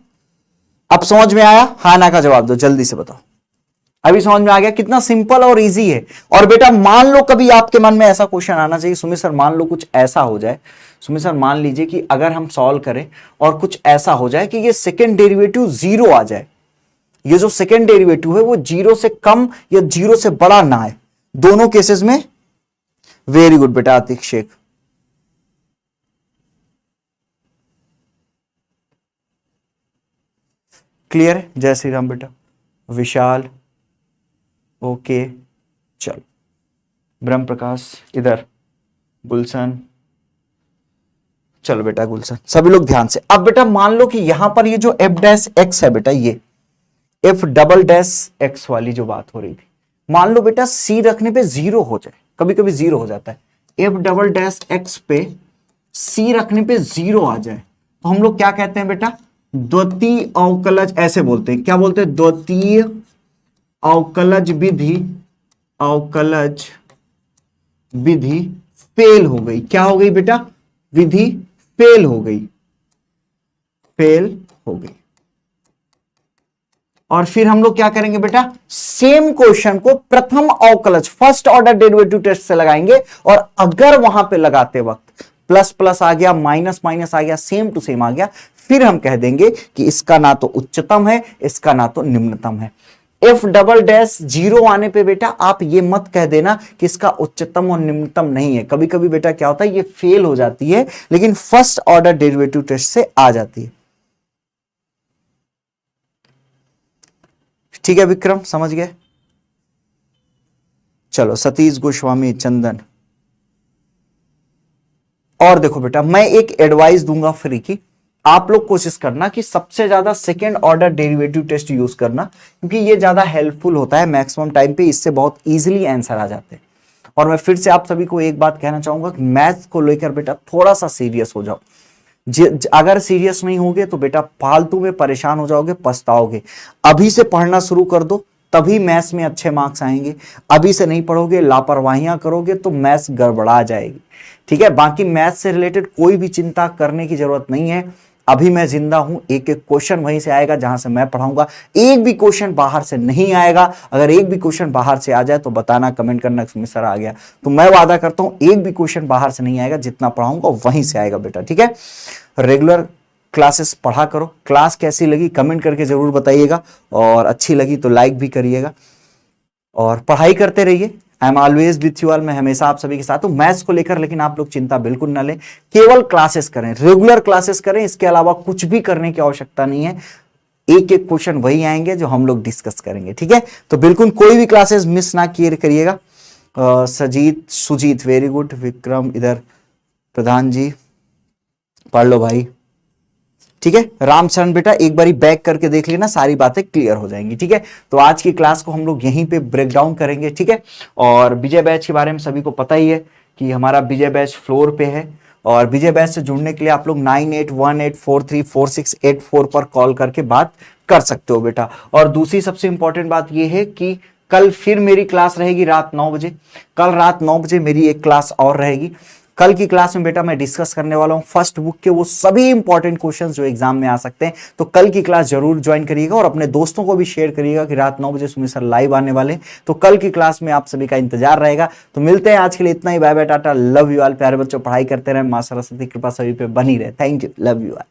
अब समझ में आया, हाँ ना का जवाब दो, जल्दी से बताओ। अभी समझ में आ गया कितना सिंपल और इजी है। और बेटा मान लो कभी आपके मन में ऐसा क्वेश्चन आना चाहिए, सुमित सर मान लो कुछ ऐसा हो जाए, सुमित सर मान लीजिए कि अगर हम सॉल्व करें और कुछ ऐसा हो जाए कि ये सेकेंड डेरिवेटिव जीरो आ जाए, ये जो सेकेंड डेरिवेटिव है वो जीरो से कम या जीरो से बड़ा ना आए, दोनों केसेस में। वेरी गुड बेटा आतिक शेख। क्लियर है, जय श्री राम बेटा। विशाल ओके, चलो ब्रह्म प्रकाश इधर, गुलशन, चलो बेटा गुलशन, सभी लोग ध्यान से। अब बेटा मान लो कि यहां पर ये जो एफ डैश एक्स है बेटा, ये एफ डबल डैश एक्स वाली जो बात हो रही थी, मान लो बेटा सी रखने पे जीरो हो जाए, कभी कभी जीरो हो जाता है, एफ डबल डैश एक्स पे सी रखने पे जीरो आ जाए, तो हम लोग क्या कहते हैं बेटा, द्वितीय अवकलज, ऐसे बोलते हैं, क्या बोलते हैं, द्वितीय अवकलज विधि, अवकलज विधि फेल हो गई। क्या हो गई बेटा, विधि फेल हो गई, फेल हो गई। और फिर हम लोग क्या करेंगे बेटा, सेम क्वेश्चन को प्रथम अवकलज, फर्स्ट ऑर्डर डेरिवेटिव टेस्ट से लगाएंगे, और अगर वहां पे लगाते वक्त प्लस प्लस आ गया, माइनस माइनस आ गया, सेम टू सेम आ गया, फिर हम कह देंगे कि इसका ना तो उच्चतम है, इसका ना तो निम्नतम है। एफ डबल डैश जीरो आने पे बेटा आप ये मत कह देना कि इसका उच्चतम और निम्नतम नहीं है। कभी कभी बेटा क्या होता है, ये फेल हो जाती है, लेकिन फर्स्ट ऑर्डर डेरिवेटिव टेस्ट से आ जाती है। ठीक है विक्रम, समझ गए। चलो सतीश गोस्वामी, चंदन। और देखो बेटा मैं एक एडवाइस दूंगा फ्री की, आप लोग कोशिश करना कि सबसे ज्यादा second order derivative test use करना, क्योंकि ये ज्यादा हेल्पफुल होता है मैक्सिमम टाइम पे, इससे बहुत इजीली आंसर आ जाते हैं। और मैं फिर से आप सभी को एक बात कहना चाहूंगा कि मैथ्स को लेकर बेटा थोड़ा सा सीरियस हो जाओ। अगर सीरियस नहीं होगे तो बेटा फालतू में परेशान हो जाओगे, पछताओगे। अभी से पढ़ना शुरू कर दो, तभी मैथ्स में अच्छे मार्क्स आएंगे। अभी से नहीं पढ़ोगे, लापरवाहियां करोगे तो मैथ्स गड़बड़ा जाएगी। ठीक है, बाकी मैथ्स से रिलेटेड कोई भी चिंता करने की जरूरत नहीं है। अभी मैं जिंदा हूं, एक एक क्वेश्चन वहीं से आएगा जहां से मैं पढ़ाऊंगा, एक भी क्वेश्चन बाहर से नहीं आएगा। अगर एक भी क्वेश्चन बाहर से आ जाए तो बताना, कमेंट करना सुमित सर आ गया, तो मैं वादा करता हूं एक भी क्वेश्चन बाहर से नहीं आएगा, जितना पढ़ाऊंगा वहीं से आएगा बेटा। ठीक है, रेगुलर क्लासेस पढ़ा करो। क्लास कैसी लगी कमेंट करके जरूर बताइएगा, और अच्छी लगी तो लाइक भी करिएगा, और पढ़ाई करते रहिए। I am always with you all, मैं हमेशा आप सभी के साथ हूं मैथ्स को लेकर। लेकिन आप लोग चिंता बिल्कुल ना लें, केवल क्लासेस करें, रेगुलर क्लासेस करें, इसके अलावा कुछ भी करने की आवश्यकता नहीं है। एक एक क्वेश्चन वही आएंगे जो हम लोग डिस्कस करेंगे। ठीक है, तो बिल्कुल कोई भी क्लासेस मिस ना किए करिएगा। सजीत, सुजीत वेरी गुड, विक्रम इधर, प्रधान जी पढ़ लो भाई। ठीक है, रामचरण बेटा एक बारी बैक करके देख लेना, सारी बातें क्लियर हो जाएंगी। ठीक है, तो आज की क्लास को हम लोग यहीं पे ब्रेक डाउन करेंगे। ठीक है, और विजय बैच के बारे में सभी को पता ही है कि हमारा विजय बैच फ्लोर पे है, और विजय बैच से जुड़ने के लिए आप लोग 9818434684 पर कॉल करके बात कर सकते हो बेटा। और दूसरी सबसे इंपॉर्टेंट बात यह है कि कल फिर मेरी क्लास रहेगी रात 9 बजे। कल रात 9 बजे मेरी एक क्लास और रहेगी। कल की क्लास में बेटा मैं डिस्कस करने वाला हूं फर्स्ट बुक के वो सभी इंपॉर्टेंट क्वेश्चंस जो एग्जाम में आ सकते हैं। तो कल की क्लास जरूर ज्वाइन करिएगा, और अपने दोस्तों को भी शेयर करिएगा कि रात 9 बजे सुमित सर लाइव आने वाले। तो कल की क्लास में आप सभी का इंतजार रहेगा। तो मिलते हैं, आज के लिए इतना ही। Bye bye, tata, love you all. प्यारे बच्चों पढ़ाई करते रहे, मां सरस्वती कृपा सभी पे बनी रहे। Thank you, love you all.